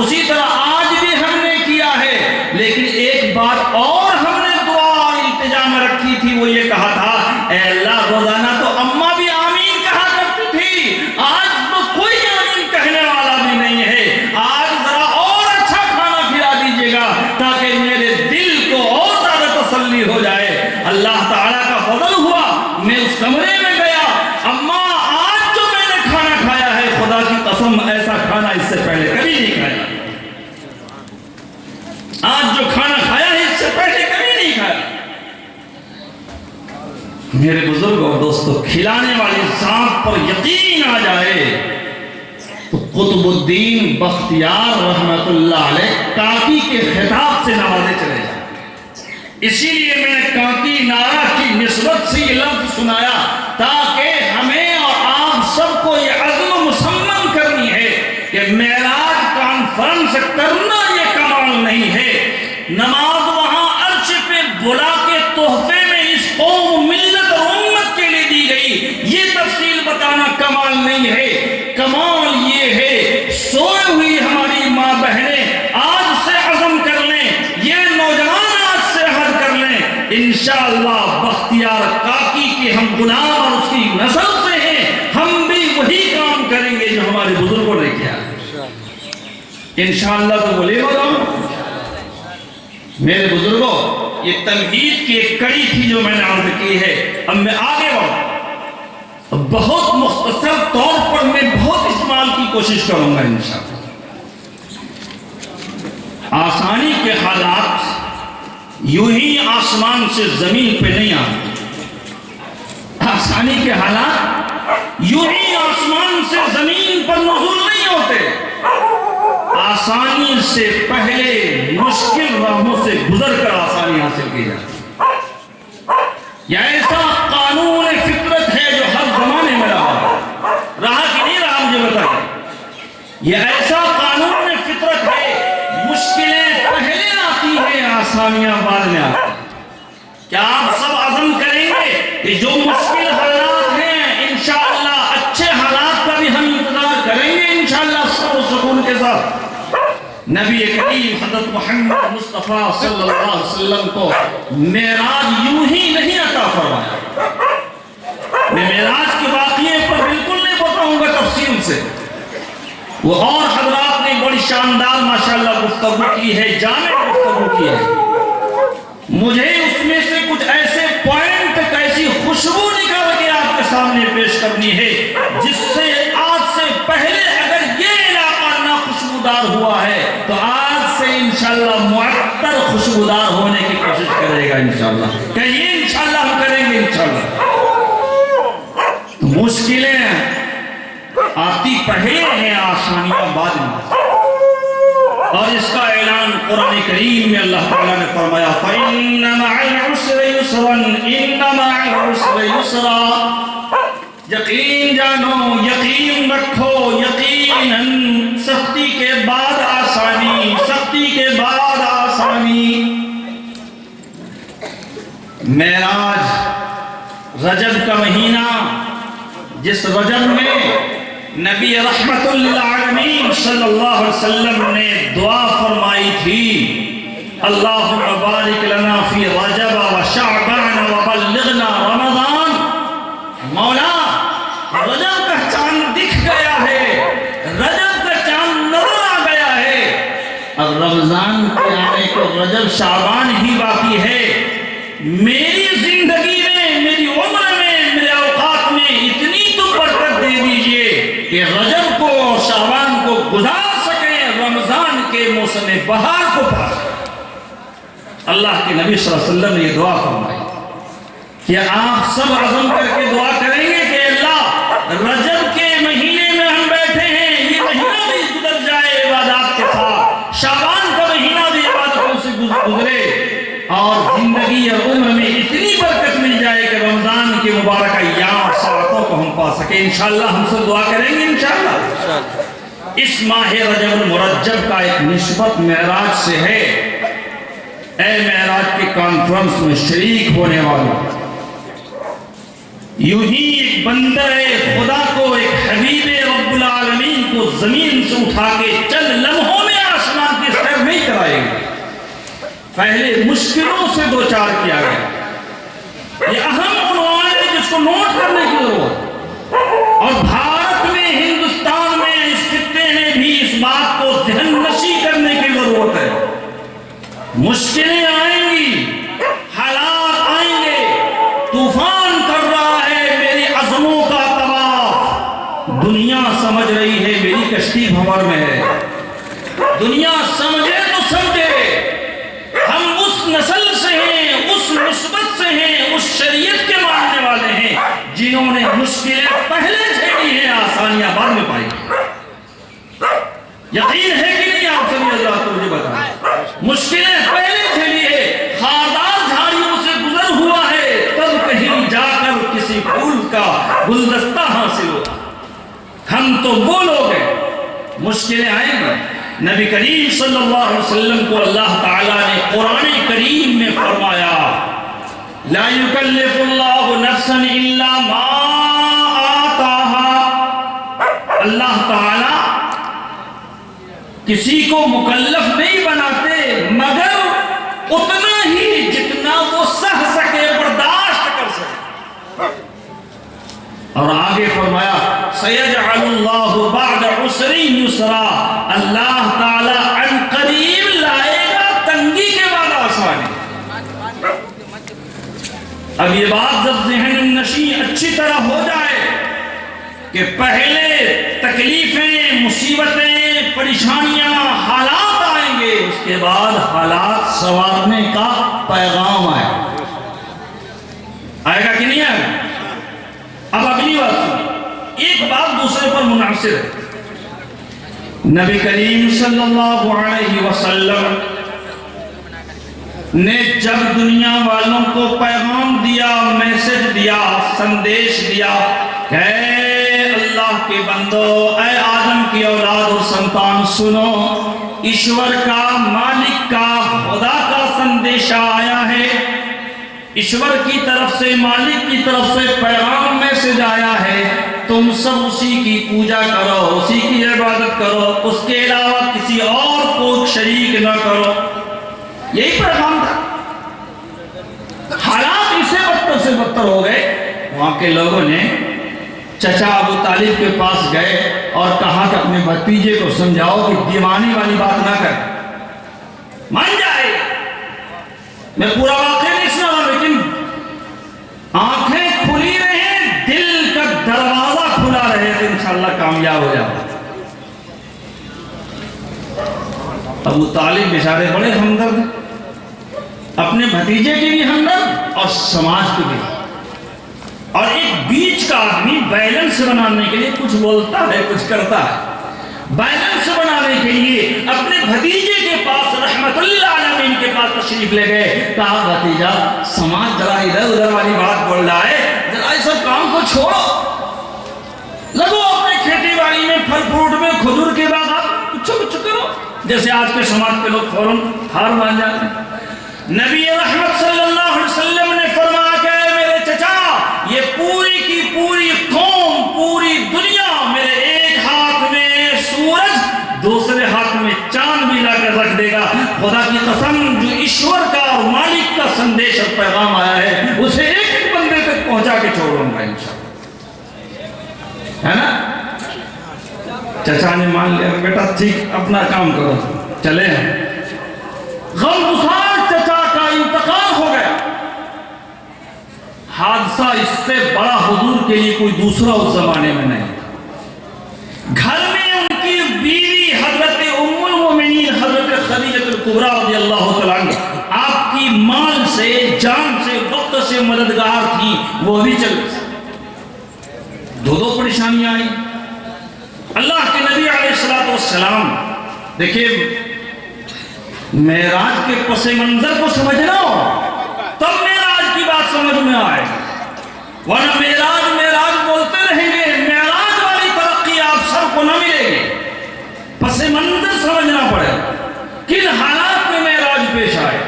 Speaker 1: اسی طرح آج بھی ہم نے کیا ہے، لیکن ایک بات اور ہم نے دعا اور التجا میں رکھی تھی، وہ یہ کہا تھا اے اللہ روزانہ تو اماں بھی آمین کہا کرتی تھی، آج تو کوئی آمین کہنے والا بھی نہیں ہے، آج ذرا اور اچھا کھانا کھلا دیجیے گا تاکہ میرے دل کو اور زیادہ تسلی ہو جائے۔ اللہ تعالیٰ کا فضل ہوا، میں اس کمرے میں گیا، اماں آج جو میں نے کھانا کھایا ہے خدا کی قسم ایسا کھانا اس سے پہلے کبھی نہیں کھایا، آج جو کھانا کھایا ہے اس سے پہلے کبھی نہیں کھایا۔ میرے بزرگ اور دوستو، کھلانے والی ذات پر یقین آ جائے تو قطب الدین بختیار رحمت اللہ علیہ کاکی کے خطاب سے نوازے چلے جائیں۔ اسی لیے میں نے کاکی نعرہ کی نسبت سے یہ لفظ سنایا تاکہ ہمیں اور آپ سب کو یہ عزم مسمم کرنی ہے کہ معراج کانفرنس کرنا یہ کمال نہیں ہے، نماز وہاں عرش پہ بلا کے تحفے میں اس قوم ملت اور امت کے لیے دی گئی، یہ تفصیل بتانا کمال نہیں ہے، کمال یہ ہے سوئے ہوئی ہماری ماں بہنیں آج سے عزم کر لیں، یہ نوجوان آج سے عہد کر لیں، انشاءاللہ بختیار کاکی کے ہم غلام اور اس کی نسل سے ہیں، ہم بھی وہی کام کریں گے جو ہمارے بزرگوں نے کیا، انشاءاللہ تو بولے گا۔ میرے بزرگوں، یہ تمہید کی ایک کڑی تھی جو میں نے عرض کی ہے، اب میں آگے بڑھوں، بہت مختصر طور پر میں بہت استعمال کی کوشش کروں گا انشاءاللہ۔ آسانی کے حالات یوں ہی آسمان سے زمین پہ نہیں آتے، آسانی کے حالات یوں ہی آسمان سے زمین پر نزول نہیں ہوتے، آسانی سے پہلے مشکل راہوں سے گزر کر آسانی حاصل کی جاتی ہے۔ یہ ایسا قانون فطرت ہے جو ہر زمانے میں رہا کہ نہیں رہا، مجھے بتائیے، یہ ایسا قانون فطرت ہے، مشکلیں پہلے آتی ہیں آسانیاں بعد میں آتی ہیں۔ کیا آپ سب عزم کریں گے کہ جو مشکل حالات ہیں انشاءاللہ اچھے حالات کا بھی ہم انتظار کریں گے انشاءاللہ صبر و سکون کے ساتھ؟ نبی کریم حضرت محمد مصطفیٰ صلی اللہ علیہ وسلم کو معراج یوں ہی نہیں عطا فرمایا۔ میں معراج کے واقعے پر بالکل نہیں بتاؤں گا تفصیل سے، وہ اور حضرات نے بڑی شاندار ماشاءاللہ گفتگو کی ہے، جامع گفتگو کی ہے، مجھے اس میں سے کچھ ایسے پوائنٹ ایسی خوشبو نکال کے آپ کے سامنے پیش کرنی ہے جس سے آج سے پہلے اگر یہ علاقہ نہ خوشبودار ہوا ہے تو آج سے انشاءاللہ معطر خوشبودار ہونے کی کوشش کرے گا انشاءاللہ، کہیے انشاءاللہ ہم کریں گے انشاءاللہ۔ مشکلیں آتی پہلے ہیں، آسانیاں بعد میں، اور اس کا اعلان قرآن کریم میں اللہ تعالیٰ نے فرمایا فَإِنَّ مَعَ الْعُسْرِ يُسْرًا إِنَّ مَعَ الْعُسْرِ يُسْرًا، یقین جانو، یقین رکھو، یقیناً سختی کے بعد آسانی، سختی کے بعد آسانی۔ معراج رجب کا مہینہ، جس رجب میں نبی رحمت للعالمین صلی اللہ علیہ وسلم نے دعا فرمائی تھی اللہم بارک لنا فی رجب و شعبان و بلغنا رمضان، مولا رجب کا چاند دکھ گیا ہے، رجب کا چاند نظر آ گیا ہے، اور رمضان کے آنے کو رجب شعبان ہی باقی ہے، میری زندگی میں، میری عمر میں، میرے اوقات میں اتنی تو برکت دے دیجئے کہ رجب کو اور شعبان کو گزار سکیں، رمضان کے موسم بہار کو پا سکیں۔ اللہ کے نبی صلی اللہ علیہ وسلم نے یہ دعا فرمائی کہ آپ سب عزم کر کے دعا کریں گے کہ اللہ رجب کے مہینے میں ہم بیٹھے ہیں، یہ مہینہ بھی گزر جائے عبادات کے ساتھ، شعبان کا مہینہ بھی عبادتوں سے گزرے، اور زندگی اور عمر میں اتنی برکت مل جائے کہ رمضان کے مبارک ایام اور ساعتوں کو ہم پا سکیں۔ انشاءاللہ ہم سب دعا کریں گے انشاءاللہ۔ اس ماہ رجب المرجب کا ایک نسبت معراج سے ہے، اے معراج کے کانفرنس میں شریک ہونے والوں، یوں ہی ایک بندہ خدا کو، ایک حبیب رب العالمین کو زمین سے اٹھا کے چند لمحوں میں آسمان کی سیر نہیں کرائے گا، پہلے مشکلوں سے دو چار کیا گیا۔ یہ اہم عنوان ہے جس کو نوٹ کرنے کی ضرورت، اور بھارت میں، ہندوستان میں، اس خطے میں بھی اس بات کو ذہن نشی کرنے کی ضرورت ہے۔ مشکلیں آئیں گی، حالات آئیں گے، طوفان کر رہا ہے میری عزموں کا طواف، دنیا سمجھ رہی ہے میری کشتی بھنور میں ہے، دنیا سمجھے تو سمجھے، ہم اس نسل سے ہیں، اس نسبت سے ہیں، اس شریعت کے ماننے والے ہیں جنہوں نے مشکلیں پہلے جھیلی ہیں، آسانیاں بعد میں پائی۔ یقین ہے کہ نہیں آپ سبھی حضرات کو مجھے بتائیں، مشکلیں پہلے جھیلی ہے، خاردار جھاڑیوں سے گزر ہوا ہے، تب کہیں جا کر کسی پھول کا گلدستہ حاصل ہوتا۔ ہم تو وہ لوگ ہیں، مشکلیں آئیں گی۔ نبی کریم صلی اللہ علیہ وسلم کو اللہ تعالیٰ نے قرآن کریم میں فرمایا، لا یکلف اللہ نفسا الا ما آتاہا، اللہ تعالیٰ کسی کو مکلف نہیں بناتے مگر اتنا ہی جتنا وہ سہ سکے، برداشت کر سکے۔ اور آگے فرمایا سَيَجْعَلُ اللَّهُ بَعْدَ عُسْرٍ يُسْرًا، اللہ تعالیٰ عن قریب لائے گا تنگی کے بعد آسانی۔ اب یہ بات جب ذہن نشین اچھی طرح ہو جائے کہ پہلے تکلیفیں، مصیبتیں، پریشانیاں، حالات آئیں گے، اس کے بعد حالات سنوارنے کا پیغام آئے گا کہ نہیں آئے گا؟ اب اگلی بات سنیں، ایک بات دوسرے پر منحصر ہے۔ نبی کریم صلی اللہ علیہ وسلم نے جب دنیا والوں کو پیغام دیا، میسج دیا، سندیش دیا کہ اے اللہ کے بندو، اے آدم کی اولاد اور سنتان، سنو، ایشور کا، مالک کا، خدا کا سندیشہ آیا ہے، ایشور کی طرف سے، مالک کی طرف سے پیغام میسج آیا ہے، تم سب اسی کی پوجا کرو، اسی کی عبادت کرو، اس کے علاوہ کسی اور کو شریک نہ کرو۔ یہی پیغام تھا۔ حالات اسے بدتر سے بدتر ہو گئے، وہاں کے لوگوں نے چچا ابو طالب کے پاس گئے اور کہا کہ اپنے بھتیجے کو سمجھاؤ کہ دیوانی والی بات نہ کر، مان جائے۔ میں پورا واقعہ نہیں سنا رہا، لیکن آنکھیں کھلی رہیں، دل کا دروازہ کھلا رہے تو انشاءاللہ کامیاب ہو جاؤ۔ ابو طالب بیچارے بڑے ہمدرد، اپنے بھتیجے کے بھی ہمدرد اور سماج کے بھی، اور ایک بیچ کا آدمی بیلنس بنانے کے لیے کچھ بولتا ہے، کچھ کرتا ہے۔ بیلنس بنانے کے لیے اپنے بھتیجے کے پاس، رحمت اللہ علیہ کے پاس تشریف لے گئے، کہا بھتیجا سماج ذرا ادھر ادھر والی بات بول رہا ہے، ذرا اس سب کام کو چھوڑو، لگو اپنے کھیتی باڑی میں، پھل فروٹ میں، کھجور کے باغات، کچھ کرو، جیسے آج کے سماج کے لوگ فوراً ہار مان جاتے ہیں۔ نبی رحمت صلی اللہ علیہ وسلم نے فرمایا کہ میرے چچا، یہ پوری کی پوری قوم، پوری دنیا میرے ایک ہاتھ میں سورج، دوسرے ہاتھ میں چاند بھی لا کر رکھ دے گا، خدا کی قسم جو ایشور کا اور مالک کا سندیش اور پیغام آیا ہے اسے ایک ایک بندے تک پہنچا کے چھوڑوں گا انشاءاللہ، ہے نا؟ چچا نے مان لیا، بیٹا ٹھیک، اپنا کام کرو، چلے ہیں۔ غمگسار چچا کا انتقال ہو گیا۔ حادثہ اس سے بڑا حضور کے لیے کوئی دوسرا اس زمانے میں نہیں۔ گھر میں ان کی بیوی حضرت ام المومنین حضرت خدیجہ الکبریٰ رضی اللہ تعالیٰ عنہ آپ کی مال سے، جان سے، وقت سے مددگار تھی، وہ بھی چل گئی۔ دو پریشانیاں آئی۔ اللہ کے نبی علیہ السلام، دیکھیں معراج کے پس منظر کو سمجھنا ہو تب معراج کی بات سمجھ میں آئے، ورنہ معراج بولتے رہیں گے، معراج والی ترقی آپ سب کو نہ ملے گی۔ پس منظر سمجھنا پڑے، کن حالات میں معراج پیش آئے۔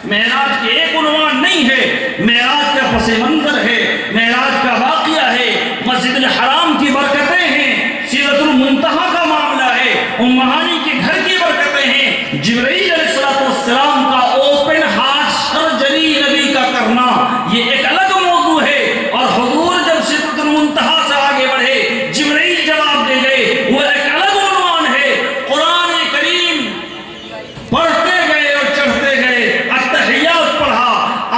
Speaker 1: معراج کے ایک عنوان نہیں ہے، معراج کا پس منظر ہے، معراج کا واقعہ ہے، مسجد الحرام کی برکتیں ہیں، سدرۃ المنتہا کا معاملہ ہے، ام ہانی کے گھر کی برکتیں ہیں، جبرائیل علیہ السلام کا اوپن ہارٹ سرجری نبی کا کرنا یہ ایک الگ موضوع ہے، اور حضور جب سدرۃ المنتہا سے آگے بڑھے، جبرائیل جواب دے گئے، وہ ایک الگ عنوان ہے۔ قرآن کریم پڑھتے گئے اور چڑھتے گئے، التحیات پڑھا،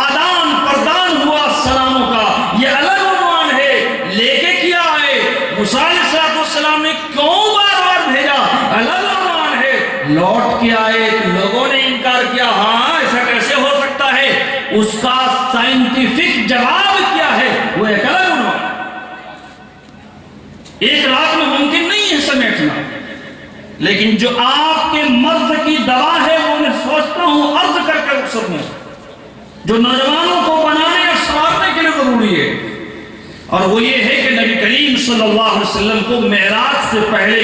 Speaker 1: آدان پردان ہوا سلاموں کا، یہ الگ عنوان ہے۔ لے کے کیا آئے موسیٰ علیہ السلام نے کیوں بار بار بھیجا، الگ عنوان ہے۔ لوٹ کے آئے تو لوگوں نے انکار کیا، ہاں ایسا کیسے ہو سکتا ہے، اس کا سائنٹیفک جواب کیا ہے، وہ ایک الگ عنوان۔ ایک رات میں ممکن نہیں ہے سمیٹنا، لیکن جو آپ کے مرض کی دوا ہے وہ میں سوچتا ہوں عرض کر کے رخصت ہوں، جو نوجوانوں کو بنانے اور سنوارنے کے لیے ضروری ہے، اور وہ یہ ہے کہ نبی کریم صلی اللہ علیہ وسلم کو معراج سے پہلے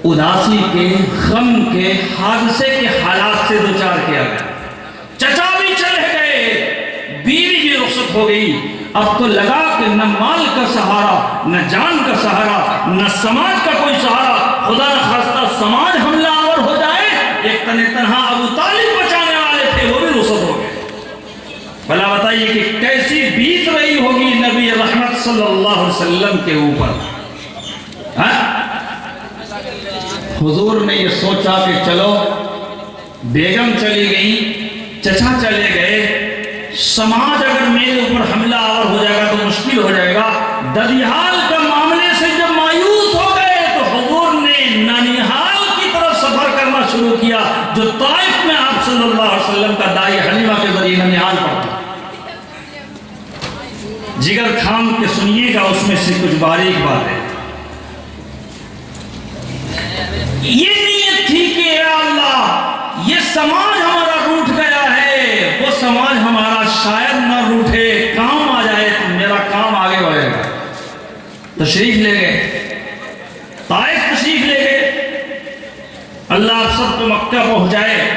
Speaker 1: اداسی کے، غم کے، حادثے کے حالات سے دوچار کیا گیا۔ چچا بھی چلے گئے، بیوی بھی رخصت ہو گئی، اب تو لگا کہ نہ مال کا سہارا، نہ جان کا سہارا، نہ سماج کا کوئی سہارا، خدا نخواستہ سماج حملہ آور ہو جائے۔ ایک تنہا ابو طالب بچانے والے تھے، وہ بھی رخصت ہو گئے۔ بھلا بتائیے کہ کیسی بیت رہی ہوگی نبی رحمت صلی اللہ علیہ وسلم کے اوپر۔ حضور نے یہ سوچا کہ چلو بیگم چلی گئی، چچا چلے گئے، سماج اگر میرے اوپر حملہ آور ہو جائے گا تو مشکل ہو جائے گا۔ ددیال کا معاملے سے جب مایوس ہو گئے تو حضور نے نانیہال کی طرف سفر کرنا شروع کیا، جو طائف میں آپ صلی اللہ علیہ وسلم کا دائی حلیمہ کے ذریعے نانیہال پڑتا۔ جگر تھام کے سنیے گا، اس میں سے کچھ باریک باتیں۔ یہ نیت تھی کہ اے اللہ، یہ سماج ہمارا روٹ گیا ہے، وہ سماج ہمارا شاید نہ روٹے، کام آ جائے تو میرا کام آگے بڑھے گا۔ تشریف لے گئے، طائف تشریف لے گئے، اللہ آپ سب کو مکہ پہنچائے،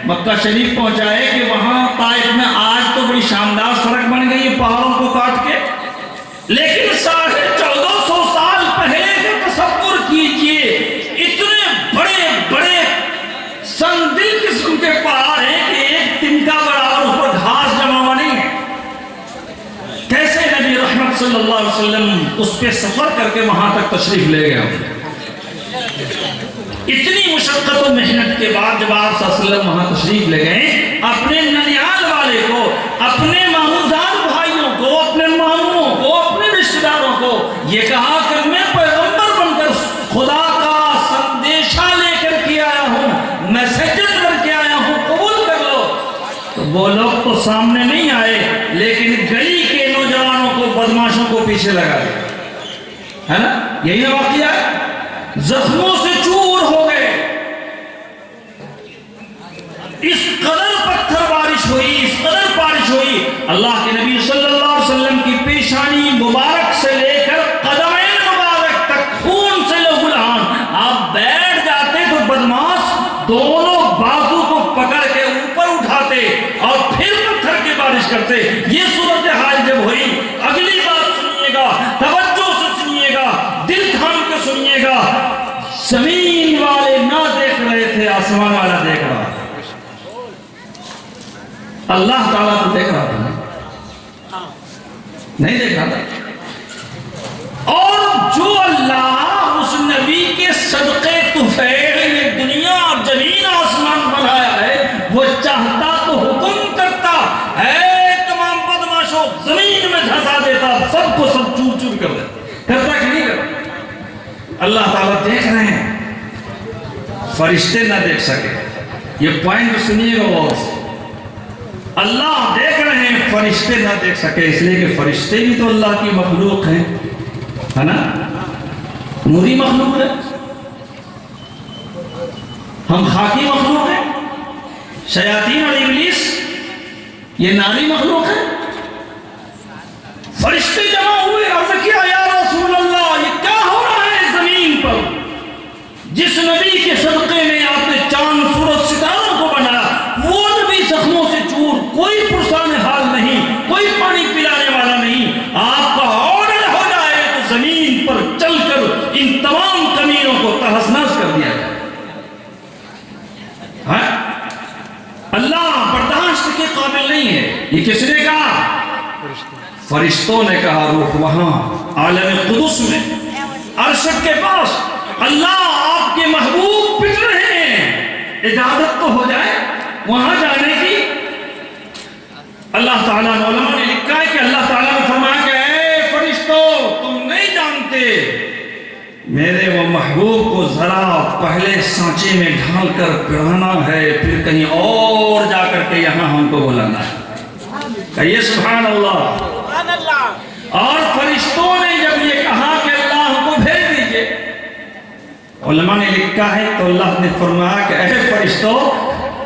Speaker 1: مکہ شریف پہنچائے کہ وہاں طائف میں آج تو بڑی شاندار سڑک بن گئی ہے پہاڑوں کو کاٹ کے، لیکن 1450 سال پہلے کا تصور کیجئے، اتنے بڑے بڑے سندل قسم کے پہاڑ ہیں کہ ایک تنکا برابر اس پر گھاس جمع ہوا نہیں ہے۔ کیسے نبی رحمت صلی اللہ علیہ وسلم اس پہ سفر کر کے وہاں تک تشریف لے گئے؟ اتنی مشقت و محنت کے بعد جب آپ صلی اللہ علیہ وسلم وہاں تشریف لے گئے، اپنے ننیال والے کو، اپنے ماموزان بھائیوں کو، اپنے ماموں کو، اپنے رشتہ داروں کو یہ کہا کہ میں پیغمبر بن کر خدا کا سندیشہ لے کر کے آیا ہوں، میسیج کر کے آیا ہوں، قبول کر لو۔ تو وہ لوگ تو سامنے نہیں آئے، لیکن گلی کے نوجوانوں کو، بدماشوں کو پیچھے لگا دیا، ہے نا؟ یہی نا واقعہ ہے، زخموں سے چور ہو گئے۔ اس قدر پتھر بارش ہوئی، اس قدر بارش ہوئی، اللہ کے نبی صلی اللہ علیہ وسلم کی پیشانی مبارک سے لے کر قدمین مبارک تک خون سے لہولہان۔ آپ بیٹھ جاتے تو بدماش دونوں بازو کو پکڑ کے اوپر اٹھاتے اور پھر پتھر کی بارش کرتے۔ یہ صورتحال جب ہوئی، اگلی بات سنیے گا، توجہ سے سنیے گا، دل تھام کے سنیے گا، زمین والے نہ دیکھ رہے تھے، آسمان والا دیکھ رہا تھا، اللہ تعالیٰ تو دیکھ رہا تھا، نہیں دیکھ رہا تھا۔ اور جو اللہ اس نبی کے صدقے طفیل نے دنیا اور زمین آسمان بنایا ہے، وہ چاہتا تو حکم کرتا ہے تمام بدماشوں زمین میں دھسا دیتا، سب کو سب چور چور کر دیتا، کرتا کہ نہیں کرتا؟ اللہ تعالیٰ دیکھ رہے ہیں، فرشتے نہ دیکھ سکے۔ یہ پوائنٹ سنیے گا، وہ اللہ دیکھ رہے ہیں، فرشتے نہ دیکھ سکے، اس لیے کہ فرشتے بھی تو اللہ کی مخلوق ہیں، ہے نا؟ نوری مخلوق ہے، ہم خاکی مخلوق ہیں، شیاطین اور ابلیس یہ ناری مخلوق ہے۔ فرشتے جمع ہوئے، عرض کیا یا رسول اللہ، یہ کیا ہو رہا ہے زمین پر؟ جس نبی کے صدقے میں آپ نے چاند سورج ستاروں کو بنایا، وہ یہ کس نے کہا؟ فرشتوں نے کہا روح وہاں عالم قدس میں عرش کے پاس اللہ آپ کے محبوب پٹ رہے ہیں، اجازت تو ہو جائے وہاں جانے کی۔ اللہ تعالیٰ نے علماء نے لکھا ہے کہ اللہ تعالیٰ نے فرمایا کہ اے فرشتوں تم نہیں جانتے میرے وہ محبوب کو ذرا پہلے سانچے میں ڈھال کر پڑھانا ہے، پھر کہیں اور جا کر کے یہاں ہم کو بلانا ہے۔ کہیے سبحان اللہ۔ اور فرشتوں نے جب یہ کہا کہ اللہ ہم کو بھیج دیجئے، علماء نے لکھا ہے تو اللہ نے فرمایا کہ اے فرشتوں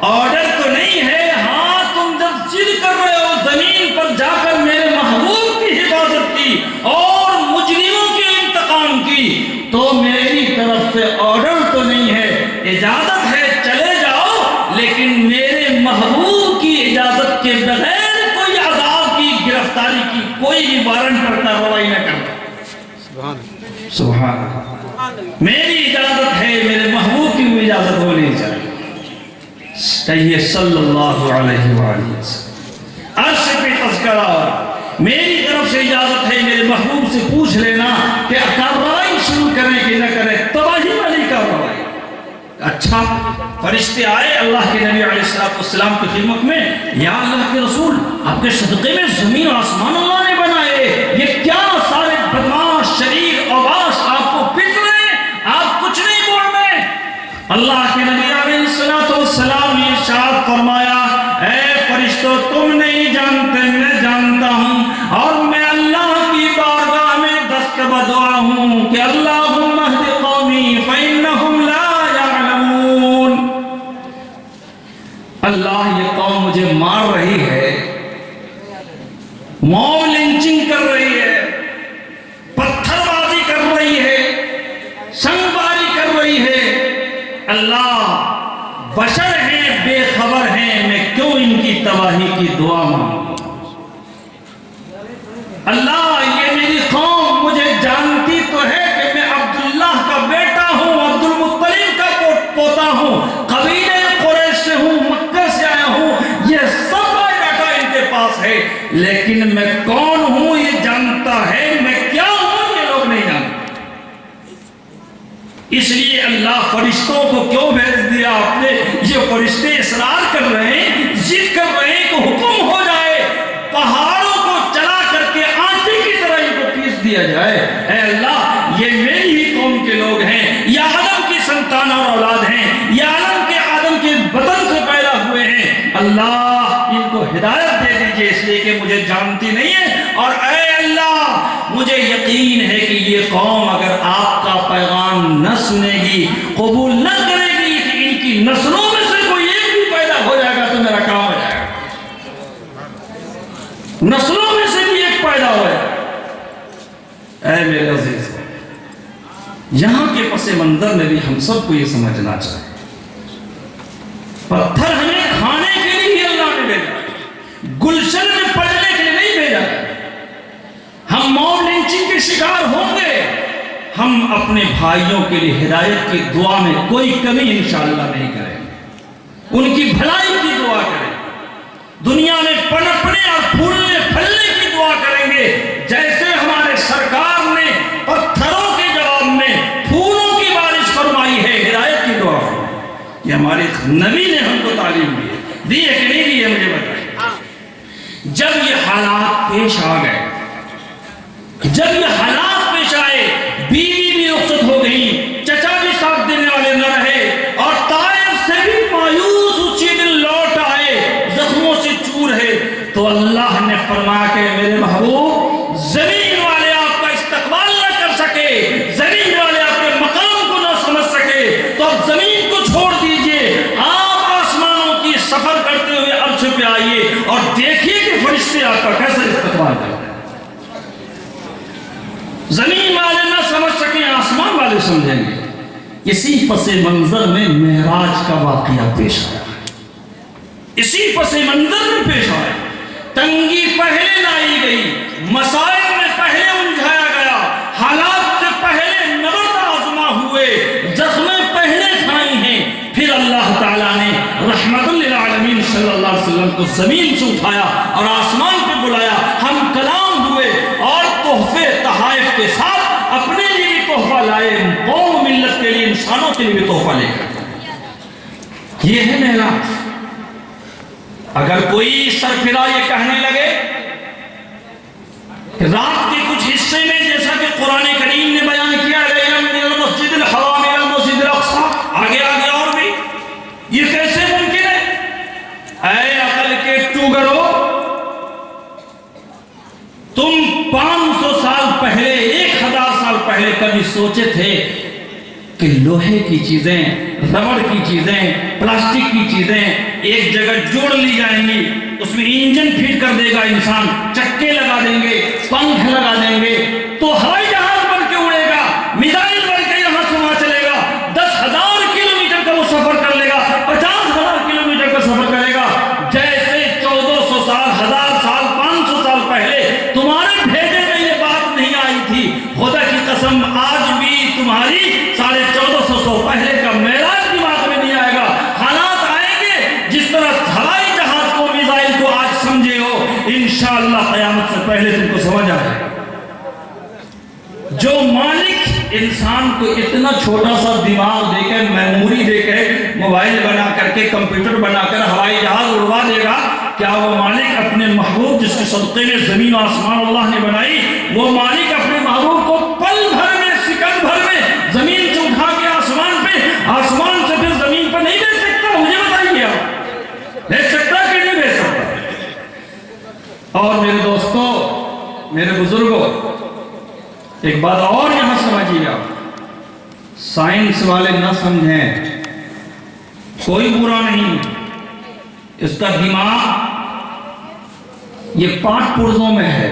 Speaker 1: آرڈر تو نہیں ہے، ہاں تم جب ضد کر رہے ہو زمین پر جا کر میرے محبوب کی حفاظت کی اور مجرموں کے انتقام کی، تو میری طرف سے آرڈر تو نہیں ہے، اجازت ہے چلے جاؤ، لیکن میرے محبوب کی اجازت کے بغیر کوئی عذاب کی گرفتاری کی کوئی بھی وارنٹ پر کارروائی نہ کرتا۔ سبحان اللہ۔ میری اجازت ہے، میرے محبوب کی بھی اجازت ہونی چاہیے۔ کہیے صلی اللہ علیہ وآلہ وسلم۔ عرش پہ تذکرہ، میری طرف سے اجازت ہے، میرے محبوب سے پوچھ لینا کہ کارروائی شروع کریں کہ نہ کریں، تباہی والی کارروائی۔ اچھا فرشتے آئے اللہ کے نبی علیہ السلام کی خدمت میں، یا اللہ کے رسول آپ کے صدقے میں زمین و آسمان اللہ نے بنائے، یہ کیا سارے بدماش شریر اوباش آپ کو پٹ رہے ہیں، آپ کچھ نہیں بول رہے؟ اللہ کے نبی علیہ السلام نے ارشاد فرمایا اے فرشتوں تم نہیں جانتے میں جانتا ہوں، اور میں اللہ کی بارگاہ میں دست بدعا ہوں کہ اللہم اہد قومی فإنہم لا یعلمون۔ اللہ یہ قوم مجھے مار رہی ہے، موب لنچنگ کر رہی ہے، پتھر بازی کر رہی ہے، سنگ باری کر رہی ہے، اللہ بشر ہیں بے خبر ہیں، میں کیوں ان کی تباہی کی دعا مانگوں؟ اللہ یہ میری قوم مجھے جانتی تو ہے کہ میں عبداللہ کا بیٹا ہوں، عبد المطلب کا پوتا ہوں، قبیلہ قریش سے ہوں، مکہ سے آیا ہوں، یہ سب ڈاٹا ان کے پاس ہے، لیکن میں کون ہوں یہ جانتا ہے، میں کیا ہوں یہ لوگ نہیں جانتے۔ اس لیے اللہ فرشتوں کو کیوں بھیج دیا آپ نے؟ یہ فرشتے اصرار کر رہے ہیں، ضد کر رہے ہیں کہ حکم ہو جائے پہاڑوں کو چلا کر کے آٹے کی طرح ان کو پیس دیا جائے۔ اے اللہ یہ میری ہی قوم کے لوگ ہیں، یا آدم کی سنتان اور اولاد ہیں، یا آدم کے بدن سے پیدا ہوئے ہیں، اللہ ان کو ہدایت دے دیجئے، اس لیے کہ مجھے جانتی نہیں ہے، اور اے اللہ مجھے یقین ہے کہ یہ قوم اگر آپ کا پیغام نہ سنے گی، قبول نہ کرے گی، کہ ان کی نسلوں میں سے کوئی ایک بھی پیدا ہو جائے گا تو میرا کام ہو جائے گا، نسلوں میں سے بھی ایک پیدا ہو جائے گا۔ اے میرے عزیز، یہاں کے پس منظر میں بھی ہم سب کو یہ سمجھنا چاہیے، پتھر ہمیں کھانے کے لیے ہی اللہ نے بھیجا، گلشن میں پڑھنے کے لیے نہیں بھیجا۔ ہم موب لنچنگ کے شکار ہوں گے، ہم اپنے بھائیوں کے لیے ہدایت کی دعا میں کوئی کمی انشاءاللہ نہیں کریں گے، ان کی بھلائی کی دعا کریں، دنیا میں پنپنے اور پھولنے پھلنے کی دعا کریں گے، جیسے ہمارے سرکار نے پتھروں کے جواب میں پھولوں کی بارش فرمائی ہے، ہدایت کی دعا فرمائی۔ یہ ہمارے نبی نے ہم کو تعلیم دی ہے کہ نہیں دی ہے؟ مجھے بتائیں۔ جب یہ حالات پیش آ گئے، جب یہ حالات پیش آئے، بیوی بھی رخصت ہو گئی، چچا بھی ساتھ دینے والے نہ رہے، اور طائف سے بھی مایوس اسی دن لوٹ آئے، زخموں سے چور ہے، تو اللہ نے فرمایا کہ میرے محبوب زمین والے آپ کا استقبال نہ کر سکے، زمین والے آپ کے مقام کو نہ سمجھ سکے، تو اب زمین کو چھوڑ دیجئے، آپ آسمانوں کی سفر کرتے ہوئے عرش پہ آئیے اور دیکھیے کہ فرشتے آپ کا کیسے استقبال کرتے ہیں۔ زمین والے نہ سمجھ سکیں، آسمان والے سمجھیں گے۔ اسی پس منظر میں معراج کا واقعہ پیش آیا، اسی پس منظر میں پیش آیا۔ تنگی پہلے لائی گئی، مسائل میں پہلے الجھایا گیا، حالات سے پہلے نبرد آزما ہوئے، زخمیں پہلے کھائی ہیں، پھر اللہ تعالیٰ نے رحمت للعالمین صلی اللہ علیہ وسلم کو زمین سے اٹھایا اور آسمان پہ بلایا، ہم کلام ہوئے اور تحفے تحائف کے ساتھ اپنے لیے بھی تحفہ لائے، قوم ملت کے لیے، انسانوں کے لیے بھی تحفہ لے کر۔ یہ ہے معراج۔ اگر کوئی سرفراز یہ کہنے لگے کہ رات کے کچھ حصے میں، جیسا کہ قرآن کریم نے بیان کیا ہے، مسجد الحرام الى مسجد الاقصی، آگے آگے اور بھی، یہ کیسے ممکن ہے؟ اے عقل کے ٹوگرو، تم 500 سال پہلے، 1000 سال پہلے کبھی سوچے تھے کہ لوہے کی چیزیں، ربڑ کی چیزیں، پلاسٹک کی چیزیں ایک جگہ جوڑ لی جائیں گی، اس میں انجن فٹ کر دے گا انسان، چکے لگا دیں گے، پنکھ لگا دیں گے تو ہوائی جہاز بن کے اڑے گا، میزائل بن کے یہاں سے وہاں چلے گا، 10,000 کلومیٹر کا وہ سفر کر لے گا، 50,000 کلومیٹر کا سفر کرے گا۔ جیسے 1400 سال، 1000 سال، 500 سال پہلے تمہارے بھیجے میں یہ بات نہیں آئی تھی، خدا کی قسم آج بھی تمہاری 1450 پہلے کا معراج دماغ میں نہیں آئے گا۔ حالات آئیں گے جس طرح ہوائی جہاز کو، میزائل کو آج سمجھے ہو، انشاءاللہ قیامت سے پہلے تم کو سمجھ آئے گا۔ جو مالک انسان کو اتنا چھوٹا سا دماغ دے کے، میموری دے کے، موبائل بنا کر کے، کمپیوٹر بنا کر ہوائی جہاز اڑوا دے گا، کیا وہ مالک اپنے محبوب جس کے صدقے میں زمین و آسمان اللہ نے بنائی، وہ مالک اپنے محبوب کو پل بھر میں، سکند بھر میں زمین سے اٹھا کے آسمان پہ، آسمان سے پھر زمین پر نہیں بھیج سکتا؟ مجھے بتائیے، آپ بھیج سکتا کہ نہیں بھیج سکتا؟ اور میرے دوستوں، میرے بزرگوں، ایک بات اور یہاں سمجھیے آپ، سائنس والے نہ سمجھیں، کوئی برا نہیں، اس کا دماغ یہ پانچ پرزوں میں ہے۔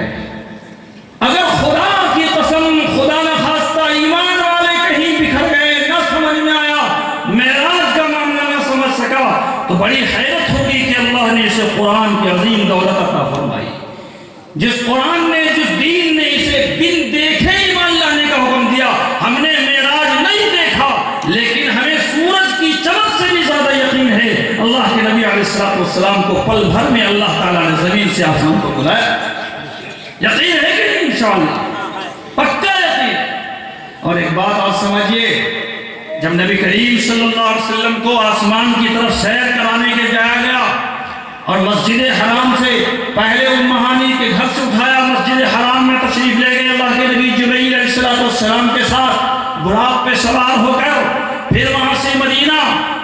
Speaker 1: اگر خدا کی قسم، خدا نہ خواستہ ایمان والے کہیں بکھر گئے، نہ سمجھ میں آیا، معراج کا معاملہ نہ سمجھ سکا، تو بڑی حیرت ہوگی کہ اللہ نے اسے قرآن کی عظیم دولت عطا فرمائی۔ جس قرآن نے، جس دین نے اسے بن دیکھے ایمان لانے کا حکم دیا۔ ہم نے معراج نہیں دیکھا، لیکن ہمیں سورج کی چمک سے بھی زیادہ یقین ہے، اللہ کے نبی علیہ السلام کو پل بھر میں اللہ تعالیٰ نے زمین سے آسمان کو بلایا۔ یقین ہے کہ نہیں؟ انشاءاللہ پکا یقین۔ اور ایک بات اور سمجھیے، جب نبی کریم صلی اللہ علیہ وسلم کو آسمان کی طرف سیر کرانے کے جایا گیا اور مسجد حرام سے پہلے امہانی کے گھر سے اٹھایا، مسجد حرام میں تشریف لے گئے اللہ کے نبی جبرائیل علیہ السلام کے ساتھ براق پہ سوار ہو کر، پھر وہاں سے مدینہ،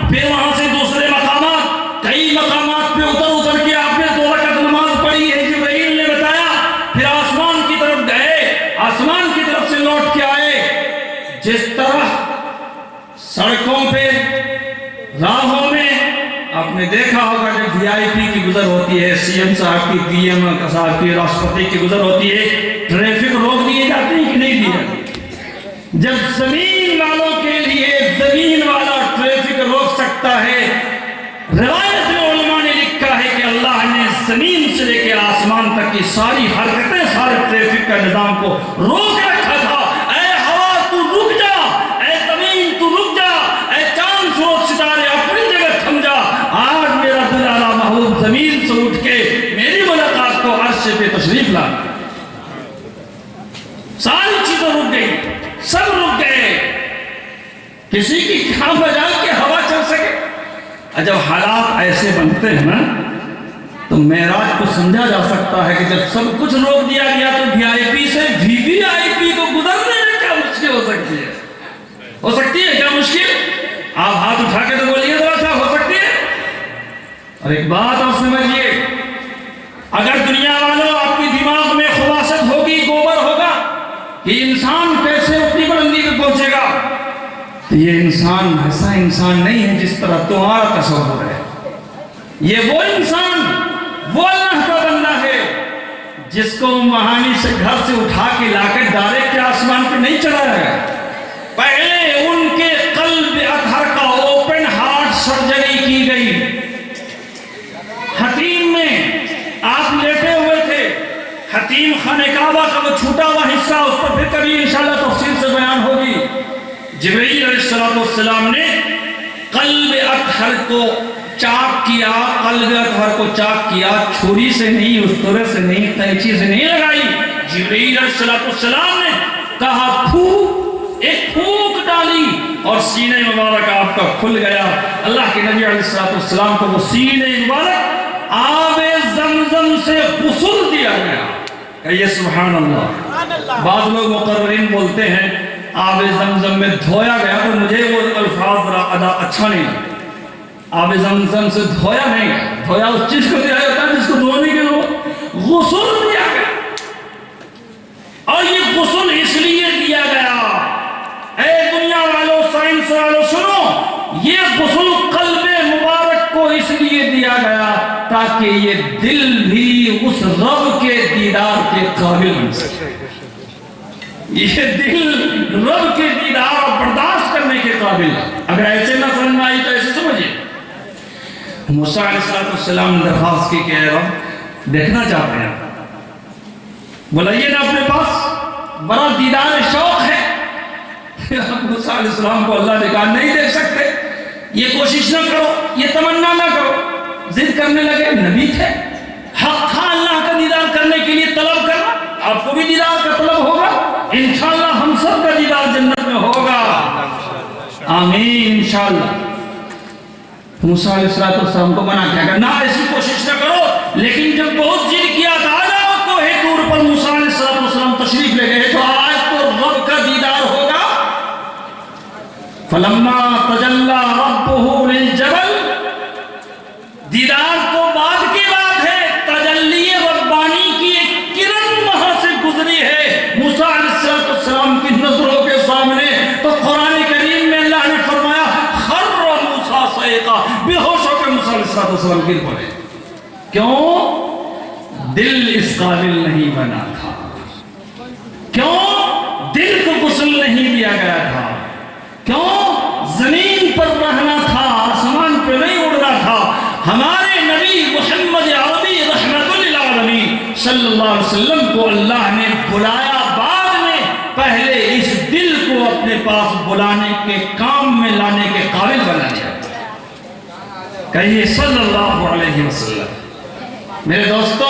Speaker 1: پھر وہاں سے دوسرے مقامات، کئی مقامات پہ اتر کے آپ نے 2 رکعت نماز پڑھی ہے، جبرائیل نے بتایا، پھر آسمان کی طرف گئے، آسمان کی طرف سے لوٹ کے آئے۔ جس طرح سڑکوں پہ، راہوں میں آپ نے دیکھا ہوگا جب VIP کی گزر ہوتی ہے، CM صاحب کی، PM صاحب کی، راشٹرپتی کی گزر ہوتی ہے، ٹریفک روک دیے جاتے ہیں کہ نہیں دیے جاتے؟ جب زمین والوں کے لیے زمین والا ٹریفک روک سکتا ہے، روایت میں علماء نے لکھا ہے کہ اللہ نے زمین سے لے کے آسمان تک کی ساری حرکتیں، سارے ٹریفک کا نظام کو روک رکھا تھا۔ اے ہوا تو رک جا، اے زمین تو رک جا، اے چاند سورج ستارے اپنی جگہ تھم جا۔ آج میرا دل اعلیٰ محبوب زمین سے اٹھ کے میری ملاقات کو عرش پہ تشریف لا، ساری چیزیں رک گئی، سب رک گئے، کسی کی کیا مجال کہ ہوا چل سکے؟ جب حالات ایسے بنتے ہیں نا تو معراج کو سمجھا جا سکتا ہے کہ جب سب کچھ روک دیا گیا تو VIP سے VVIP کو گزرنے میں کیا مشکل ہو سکتی ہے؟ ہو سکتی ہے کیا مشکل؟ آپ ہاتھ اٹھا کے تو بولیے ذرا سا، ہو سکتی ہے؟ اور ایک بات اور سمجھیے، اگر دنیا والوں آپ کی دماغ میں خباثت ہوگی، گوبر ہوگا کہ انسان کیسے اپنی بلندی پہ پہنچے گا، تو یہ انسان ایسا انسان نہیں ہے جس طرح تمہارا تصور ہے۔ یہ وہ انسان، وہ اللہ کا بندہ ہے جس کو مہانی سے گھر سے اٹھا کے لا کر ڈائریکٹ آسمان پہ نہیں چڑھایا گیا۔ پہلے ان کے قلب اطہر کا اوپن ہارٹ سرجری کی گئی۔ حتیم میں آپ لیٹے ہوئے تھے، حتیم خانہ کعبہ کا وہ چھوٹا ہوا حصہ، اس پر پھر کبھی انشاءاللہ تفصیل سے بیان ہوگی۔ جبرائیل علیہ السلام نے قلب اطہر کو چاک کیا، قلب اطہر کو چاک کیا، چھری سے نہیں، استرے سے نہیں، قینچی سے نہیں لگائی۔ جبرائیل علیہ السلام نے کہا پھوک، ایک پھوک ڈالی اور سینہ مبارک آپ کا کھل گیا۔ اللہ کے نبی علیہ السلام کو وہ سینہ مبارک آب زمزم سے غسل دیا گیا۔ کہیے سبحان اللہ۔ بعض لوگ مقررین بولتے ہیں آب زمزم میں دھویا گیا، تو مجھے وہ الفاظ ادا اچھا نہیں لگا۔ آب زمزم سے دھویا نہیں گیا، دھویا اس چیز کو دیا جاتا ہے جس کو دھونے کے لیے غسل دیا گیا، اور یہ غسل اس لیے دیا گیا، اے دنیا والوں، سائنس والوں سنو، یہ غسل قلب مبارک کو اس لیے دیا گیا تاکہ یہ دل بھی اس رب کے دیدار کے قابل بن سکے۔ یہ دل رب کے دیدار برداشت کرنے کے قابل ہے۔ اگر ایسے نہ سمجھ آئی تو ایسے سمجھے۔ موسیٰ علیہ السلام نے درخواست کی کہ اے رب دیکھنا چاہتے ہیں، بلائیے نا اپنے پاس، بڑا دیدار شوق ہے۔ موسیٰ علیہ السلام کو اللہ نے کہا نہیں دیکھ سکتے، یہ کوشش نہ کرو، یہ تمنا نہ کرو۔ ضد کرنے لگے، نبی تھے، حق تھا اللہ کا دیدار کرنے کے لیے طلب کرنا۔ آپ کو بھی دیدار کا طلب ہوگا، انشاءاللہ ہم سب کا دیدار جنت میں ہوگا، آمین انشاءاللہ۔ موسیٰ علیہ السلام کو منع کیا کہ نہ ایسی کوشش نہ کرو، لیکن جب بہت ضد کیا تھا آ جاؤ کوہ طور پر، موسیٰ علیہ السلام تشریف لے گئے تو آج تو رب کا دیدار ہوگا۔ فلما تجلی ربہ للجبل، دیدار تو بعد کی بات ہے، تجلی ربانی کی ایک کرن وہاں سے گزری ہے موسیٰ علیہ السلام کی نظروں کے سامنے، تو قرآن کریم میں اللہ نے فرمایا خر موسیٰ صعقا، بے ہوش ہو کے موسیٰ علیہ السلام گر پڑے۔ کیوں؟ دل اس قابل نہیں بنا تھا۔ کیوں؟ دل کو غسل نہیں دیا گیا تھا۔ کیوں؟ زمین پر رہنا تھا، آسمان پہ نہیں اڑنا تھا۔ ہمارے نبی محمد عربی رحمت للعالمین صلی اللہ علیہ وسلم کو اللہ نے بلایا بعد میں، پہلے اس دل کو اپنے پاس بلانے کے کام میں لانے کے قابل بنا دیا۔ کہیے صلی اللہ علیہ وسلم۔ میرے دوستو،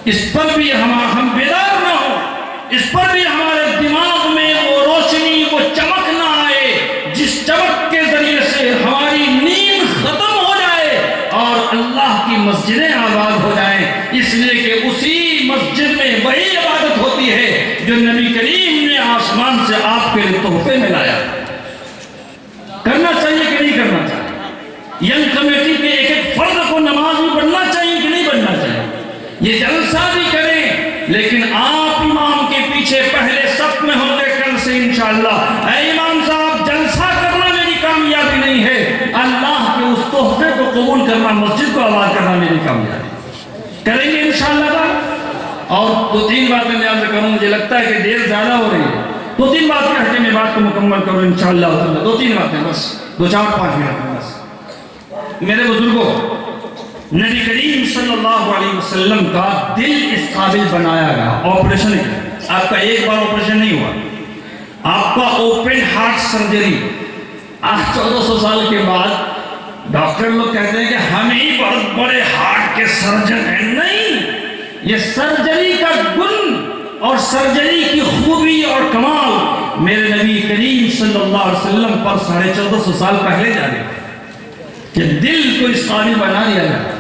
Speaker 1: اس پر بھی ہم بیدار نہ ہو، اس پر بھی ہمارے دماغ میں وہ روشنی، وہ چمک نہ آئے جس چمک کے ذریعے سے ہماری نیند ختم ہو جائے اور اللہ کی مسجدیں آباد ہو جائیں، اس لیے کہ اسی مسجد میں وہی عبادت ہوتی ہے جو نبی کریم نے آسمان سے آپ کے لیے تحفے میں لایا۔ کرنا چاہیے کہ نہیں کرنا چاہیے؟ ینگ کمیٹی کے ایک ایک فرد کو نماز میں پڑھنا چاہیے کہ نہیں پڑھنا چاہیے؟ یہ جلسہ بھی کریں، لیکن آپ امام کے پیچھے پہلے صف میں ہوں گے کل سے انشاءاللہ۔ اے امام صاحب، جلسہ کرنا میری کامیابی نہیں ہے، اللہ کے اس تحفے کو قبول کرنا، مسجد کو آباد کرنا میری کامیابی۔ کریں گے انشاءاللہ۔ اور دو تین باتیں میں آپ سے کروں، مجھے لگتا ہے کہ دیر زیادہ ہو رہی ہے، دو تین بات کہہ کے میں بات کو مکمل کروں انشاءاللہ۔ دو تین باتیں بس، 2-4-5 منٹ میں بس۔ میرے بزرگوں، نبی کریم صلی اللہ علیہ وسلم کا دل اس قابل بنایا گیا، آپریشن کیا، آپ کا ایک بار آپریشن نہیں ہوا، آپ کا اوپن ہارٹ سرجری۔ آج 1400 سال کے بعد ڈاکٹر لوگ کہتے ہیں کہ ہم ہی بہت بڑے ہارٹ کے سرجن ہیں۔ نہیں، یہ سرجری کا گن اور سرجری کی خوبی اور کمال میرے نبی کریم صلی اللہ علیہ وسلم پر 1450 سال پہلے جا رہے تھے کہ دل کو اس قابل بنا دیا جائے۔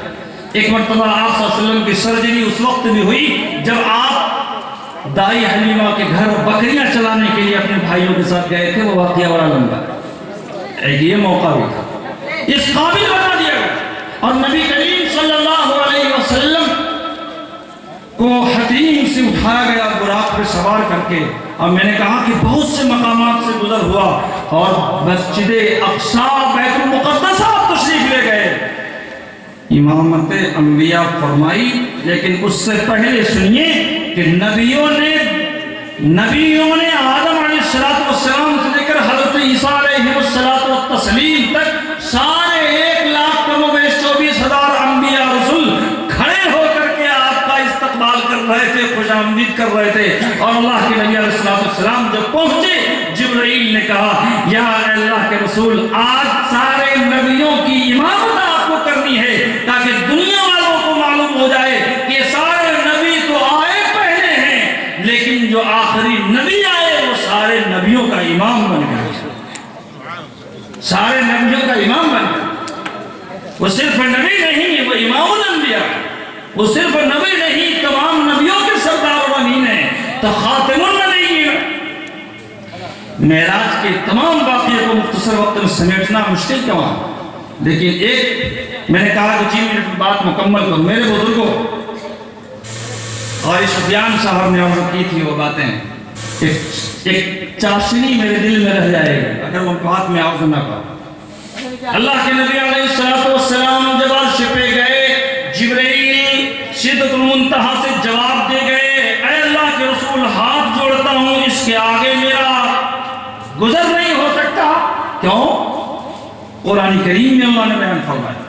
Speaker 1: ایک مرتبہ آپ صلی اللہ علیہ وسلم کی سرجری اس وقت بھی ہوئی جب آپ دائی حلیمہ کے گھر بکریاں چلانے کے لیے اپنے بھائیوں کے ساتھ گئے تھے، وہ واقعہ بڑا لمبا ہے، یہ موقع بھی تھا، اس قابل بنا دیا گیا۔ اور نبی کریم صلی اللہ علیہ وسلم کو حتیم سے اٹھایا گیا براق پہ سوار کر کے، اور میں نے کہا کہ بہت سے مقامات سے گزر ہوا اور مسجد اقصی بیت المقدس آپ تشریف لے گئے، امامت انبیاء فرمائی۔ لیکن اس سے پہلے سنیے کہ نبیوں نے آدم علیہ السلام سے لے کر حضرت عیسیٰ علیہ السلام تک سارے 1,24,000 انبیاء رسول کھڑے ہو کر کے آپ کا استقبال کر رہے تھے، خوش آمدید کر رہے تھے۔ اور اللہ کے نبی علیہ السلام جب پہنچے، جبرائیل نے کہا یا اللہ کے رسول، آج سارے نبیوں کی وہ صرف نبی نہیں، وہ امام الانبیاء، وہ صرف نبی نہیں، تمام نبیوں کے سردار و امین ہیں، تو خاتم النبیین۔ معراج کے تمام واقعے کو مختصر وقت میں سمیٹنا مشکل کیوں ہے، لیکن ایک میں نے کہا کہ 3 منٹ بات مکمل کروں۔ میرے بزرگوں، اور سفیان صاحب نے عرض کی تھی وہ باتیں، ایک چاشنی میرے دل میں رہ جائے گا اگر وہ بات میں عرض نہ کروں۔ اللہ کے نبی علیہ السلام جب عرش پہ گئے، جبرائیل سدرۃ المنتہا سے جواب دے گئے، اے اللہ کے رسول ہاتھ جوڑتا ہوں، اس کے آگے میرا گزر نہیں ہو سکتا۔ کیوں؟ قرآن کریم میں اللہ نے بیان فرمایا،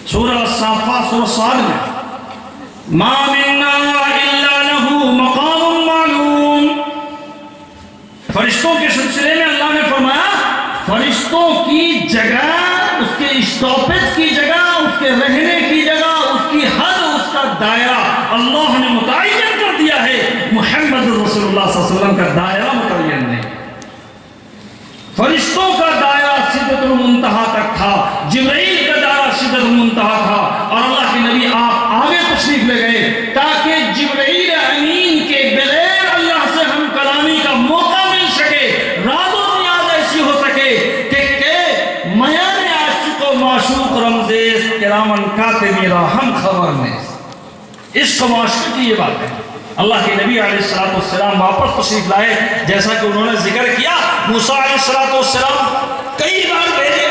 Speaker 1: سورہ الصافات سورہ صاد میں، ما منا الا له مقام معلوم۔ فرشتوں کے سلسلے میں اللہ نے فرمایا فرشتوں کی جگہ، اس کے اسٹاپیج کی جگہ، اس کے رہنے کی جگہ، اس کی حد، اس کا دائرہ اللہ نے متعین کر دیا ہے۔ محمد رسول اللہ صلی اللہ علیہ وسلم کا دائرہ متعین نہیں۔ فرشتوں کا دائرہ سدرۃ المنتہا تک تھا، جبرائیل کا دائرہ سدرۃ المنتہا تھا، اور اللہ کے نبی آپ آگے تشریف لے گئے تاکہ جبرائیل امین کے بغیر اللہ سے ہم کلامی کا موقع مل سکے، راز و نیاز ایسی ہو سکے کہ میان عاشق و معشوق رمزیز کرامن کاتب ہم خبر نیز۔ عشق و معشوق کی یہ بات ہے۔ اللہ کے نبی علیہ السلام واپس تشریف لائے، جیسا کہ انہوں نے ذکر کیا، موسیٰ علیہ السلام کئی بار بھیجے،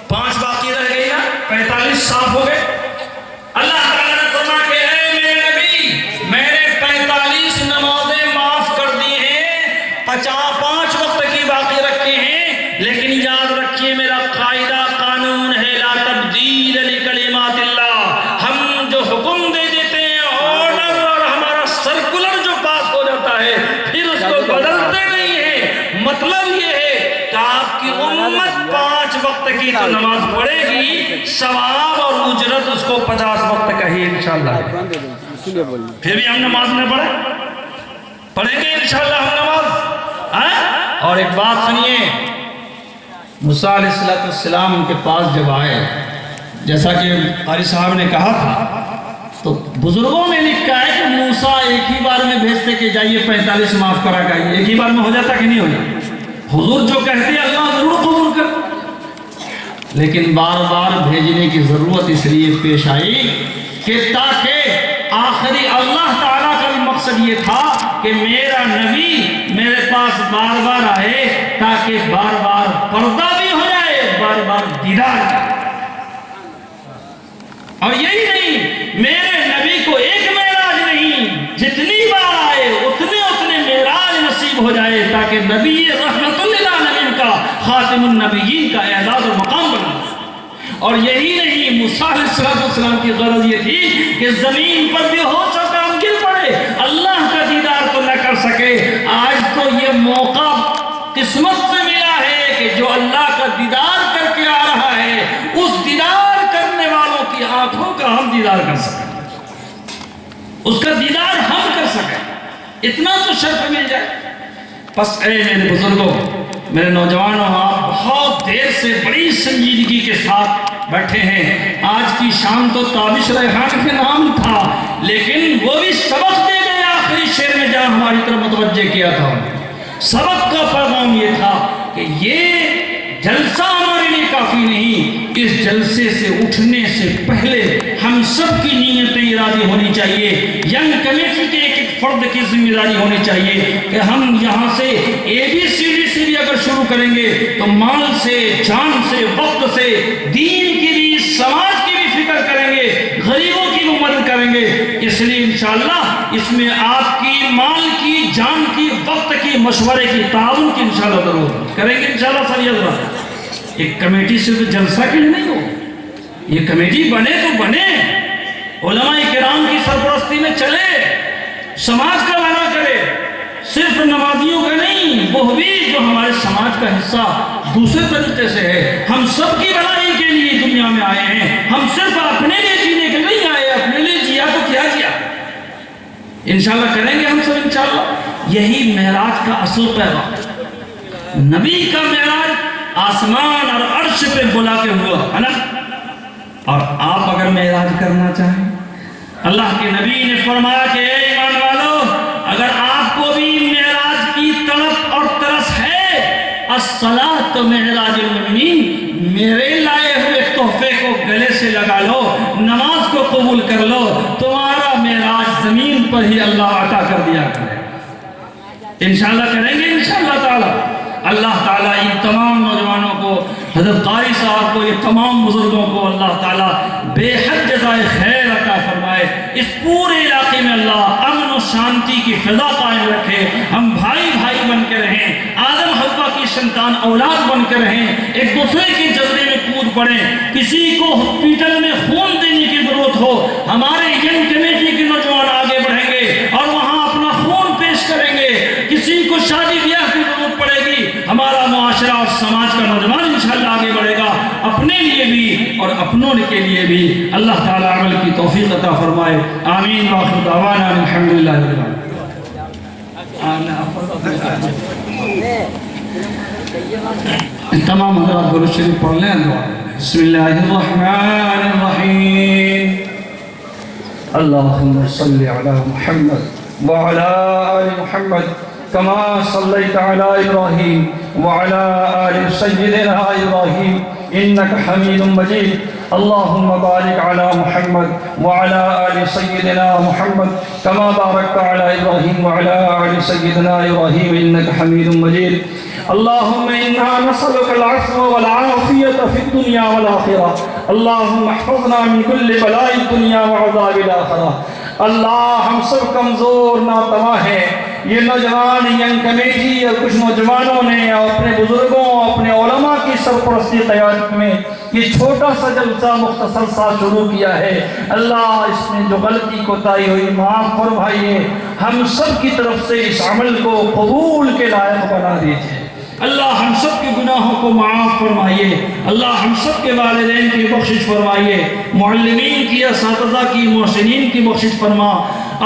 Speaker 1: 5 باقی رہ گئی نا، 45 صاف ہو گئے۔ اللہ تعالیٰ نے فرمایا کہ اے میرے نبی، میں نے 45 نمازیں معاف کر دی ہیں، 5 وقت کی باقی رکھی ہیں، لیکن یاد رکھیے میرا قاعدہ قانون ہے، لا تبدیل لکلمات اللہ۔ ہم جو حکم دے دیتے ہیں، آرڈر اور ہمارا سرکولر جو پاس ہو جاتا ہے، پھر اس کو بدلتے نہیں ہیں۔ مطلب یہ ہے کہ آپ کی امت 5 وقت کی تو نماز پڑھے گی، ثواب اور اجرت اس کو 50 وقت کا ہی انشاءاللہ ہے۔ پھر بھی ہم نماز نہ پڑھیں گے انشاءاللہ ہم نماز۔ اور ایک بات سنیے، موسیٰ علیہ السلام ان کے پاس جب آئے، جیسا کہ قاری صاحب نے کہا تھا، تو بزرگوں میں لکھا ہے کہ موسیٰ ایک ہی بار میں بھیجتے کہ جائیے 45 معاف کرا گئے، ایک ہی بار میں ہو جاتا کہ نہیں ہو جاتا؟ حضور جو کہتے ہیں اللہ ضرور قبول کر، لیکن بار بار بھیجنے کی ضرورت اس لیے پیش آئی کہ تاکہ آخری اللہ تعالیٰ کا بھی مقصد یہ تھا کہ میرا نبی میرے پاس بار بار آئے تاکہ بار بار پردہ بھی ہو جائے، بار بار دیدار بھی۔ اور یہی نہیں، میرے نبی کو ایک معراج نہیں، جتنی بار آئے اتنے معراج نصیب ہو جائے تاکہ نبی رحمت للعالمین کا، خاتم النبیین کا اعزاز و مقام بنا۔ اور یہی نہیں، موسیٰ علیہ السلام کی غرض یہ تھی کہ زمین پر بھی ہو سکتا ہم گر پڑے، اللہ کا دیدار تو نہ کر سکے۔ آج تو یہ موقع قسمت سے ملا ہے کہ جو اللہ کا دیدار کر کے آ رہا ہے، اس دیدار کرنے والوں کی آنکھوں کا ہم دیدار کر سکیں، اس کا دیدار ہم کر سکیں، اتنا تو شرف مل جائے۔ پس اے میرے بزرگوں، میرے نوجوانوں، آپ بہت دیر سے بڑی سنجیدگی کے ساتھ بیٹھے ہیں۔ آج کی شام تو تابش ریحان کے نام تھا، لیکن وہ بھی سبق دے گئے آخری شعر میں جہاں ہماری طرف متوجہ کیا تھا۔ سبق کا پیغام یہ تھا کہ یہ جلسہ ہمارے لیے کافی نہیں، اس جلسے سے اٹھنے سے پہلے ہم سب کی نیتیں ارادی ہونی چاہیے، ینگ کمیٹی کے ایک فرد کی ذمہ داری ہونی چاہیے کہ ہم یہاں سے ABCD بھی اگر شروع کریں گے تو مال سے، جان سے، وقت سے، دین کی بھی، سماج کی بھی فکر کریں گے، غریبوں کی بھی مدد کریں گے۔ اس لیے انشاءاللہ اس میں آپ کی مال کی، جان کی، وقت کی، مشورے کی، تعاون کی انشاءاللہ ضرور کریں گے انشاءاللہ۔ سر یہ ضرور ایک کمیٹی صرف جلسہ کے لیے نہیں ہو، یہ کمیٹی بنے تو بنے، علماء کرام کی سرپرستی میں چلے، سماج کا بھلا کرے، صرف نمازیوں کا نہیں، وہ بھی جو ہمارے سماج کا حصہ دوسرے طریقے سے ہے۔ ہم سب کی بھلائی کے لیے دنیا میں آئے ہیں، ہم صرف اپنے لیے جینے کے نہیں آئے، اپنے لیے جیا تو کیا جیا، انشاءاللہ کریں گے ہم سب انشاءاللہ۔ یہی معراج کا اصل پیغام، نبی کا معراج آسمان اور عرش پہ بلا کے ہوا ہے نا۔ اور آپ اگر معراج کرنا چاہیں، اللہ کے نبی نے فرمایا کہ اے ایمان والو، اگر آپ کو بھی معراج کی طلب اور ترس ہے، الصلاۃ معراج المؤمنین، میرے لائے ہوئے تحفے کو گلے سے لگا لو، نماز کو قبول کر لو، تمہارا معراج زمین پر ہی اللہ عطا کر دیا کرے گا۔ انشاءاللہ کریں گے انشاءاللہ تعالی۔ اللہ تعالیٰ ان تمام نوجوانوں کو، حضرت قاری صاحب کو، یہ تمام بزرگوں کو اللہ تعالیٰ بے حد جزائے خیر عطا فرمائے۔ اس پورے علاقے میں اللہ امن و شانتی کی فضا قائم رکھے، ہم بھائی بھائی بن کے رہیں، آدم حوا کی سنتان اولاد بن کے رہیں، ایک دوسرے کے جذبے میں کود پڑیں۔ کسی کو ہاسپٹل میں خون دینے کی ضرورت ہو، ہمارے ینگ کمیٹی کے نوجوان آگے بڑھیں گے اور وہاں اپنا خون پیش کریں گے۔ کسی کو شادی بیاہ کی ضرورت پڑے گی، ہمارا معاشرہ اور سماج کا نوجوان انشاءاللہ آگے بڑھے گا، اپنے لیے بھی اور اپنوں کے لیے بھی۔ اللہ تعالیٰ عمل کی توفیق عطا فرمائے، آمین۔ وآخر دعوانا الحمدللہ رب العالمین۔ تمام حضرات درود شریف پڑھ لیں۔ بسم اللہ الرحمن الرحیم، اللہم صلی علی محمد وعلی آل محمد كما صليت على إبراهيم وعلى آل سيدنا إبراهيم إنك حميد مجيد، اللهم بارك على محمد وعلى آل سيدنا محمد كما باركت على إبراهيم وعلى آل سيدنا إبراهيم إنك حميد مجيد، اللهم إنا نسألك العفو والعافية في الدنيا والآخرة، اللهم احفظنا من كل بلاء الدنيا وعذاب الآخرة۔ اللہ ہم سب کمزور ناتواں ہیں، یہ نوجوان ینگ کمیٹی اور کچھ نوجوانوں نے اپنے بزرگوں اپنے علماء کی سرپرستی قیادت میں یہ چھوٹا سا جلسہ مختصر سا شروع کیا ہے۔ اللہ اس میں جو غلطی کوتاہی ہوئی معاف فرمائیے، ہم سب کی طرف سے اس عمل کو قبول کے لائق بنا دیجیے۔ اللہ ہم سب کے گناہوں کو معاف فرمائیے، اللہ ہم سب کے والدین کی بخشش فرمائیے، معلمین کی، اساتذہ کی، محسنین کی بخشش فرما۔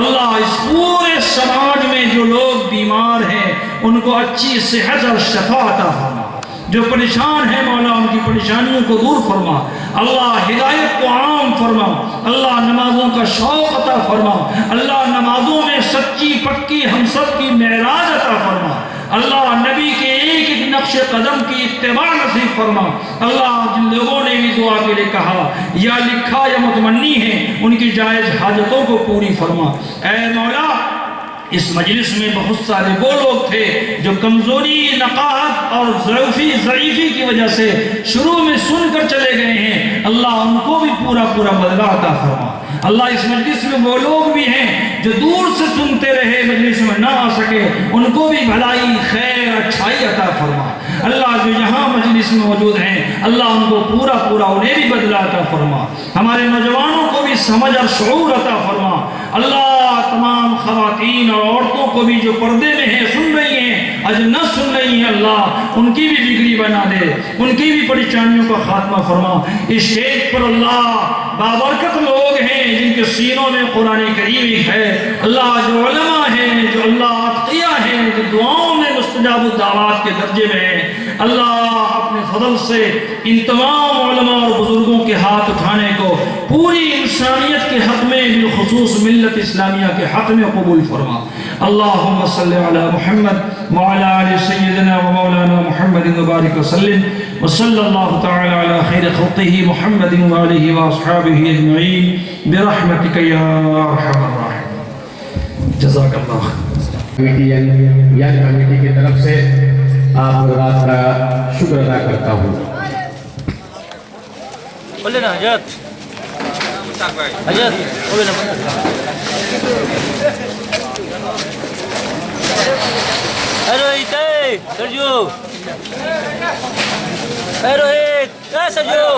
Speaker 1: اللہ اس پورے سماج میں جو لوگ بیمار ہیں ان کو اچھی صحت اور شفا عطا فرما، جو پریشان ہیں مولا ان کی پریشانیوں کو دور فرما، اللہ ہدایت کو عام فرما، اللہ نمازوں کا شوق عطا فرما، اللہ نمازوں میں سچی پکی ہم سب کی معراج عطا فرما، اللہ نبی کے ایک ایک نقش قدم کی اتباع نصیب فرما۔ اللہ جن لوگوں نے بھی دعا کے لیے کہا یا لکھا یا متمنی ہیں ان کی جائز حاجتوں کو پوری فرما۔ اے مولا اس مجلس میں بہت سارے وہ لوگ تھے جو کمزوری، نقاہت اور ضعیفی کی وجہ سے شروع میں سن کر چلے گئے ہیں، اللہ ان کو بھی پورا بدلہ عطا فرما۔ اللہ اس مجلس میں وہ لوگ بھی ہیں جو دور سے سنتے رہے مجلس میں نہ آ سکے، ان کو بھی بھلائی، خیر، اچھائی عطا فرما۔ اللہ جو یہاں مجلس میں موجود ہیں اللہ ان کو پورا انہیں بھی بدلہ عطا فرما، ہمارے نوجوانوں کو بھی سمجھ اور شعور عطا فرما۔ اللہ تمام خواتین اور عورتوں کو بھی جو پردے میں ہیں، سن رہی ہیں، اج نہ سن رہی ہیں، اللہ ان کی بھی بگڑی بنا دے، ان کی بھی پریشانیوں کا خاتمہ فرما۔ اس اسٹیج پر اللہ بابرکت لوگ ہیں جن کے سینوں میں قرآن کریم ہے، اللہ جو علماء ہیں، جو اللہ عطیہ ہیں، جو دعاؤں میں مستجاب الدعوات کے درجے میں ہیں، اللہ اپنے فضل سے ان تمام علماء اور بزرگوں کے ہاتھ اٹھانے کو پوری انسانیت کے حق میں، بالخصوص ملت اسلامیہ کے حق میں قبول فرما۔ اللہم صلی علی محمد وعلی آل سیدنا و مولانا محمد وبارک وسلم، وصلی اللہ تعالی علی خیر خلقہ محمد وآلہ واصحابہ اجمعین برحمتک یا ارحم الراحمین۔ جزاک اللہ۔
Speaker 3: کمیٹی کی طرف سے آپ حضرات کا شکر ادا کرتا ہوں۔
Speaker 4: بولے نا حجت، بولے نا۔ اے روہیت، اے سرجو، اے روہیت، اے سرجو۔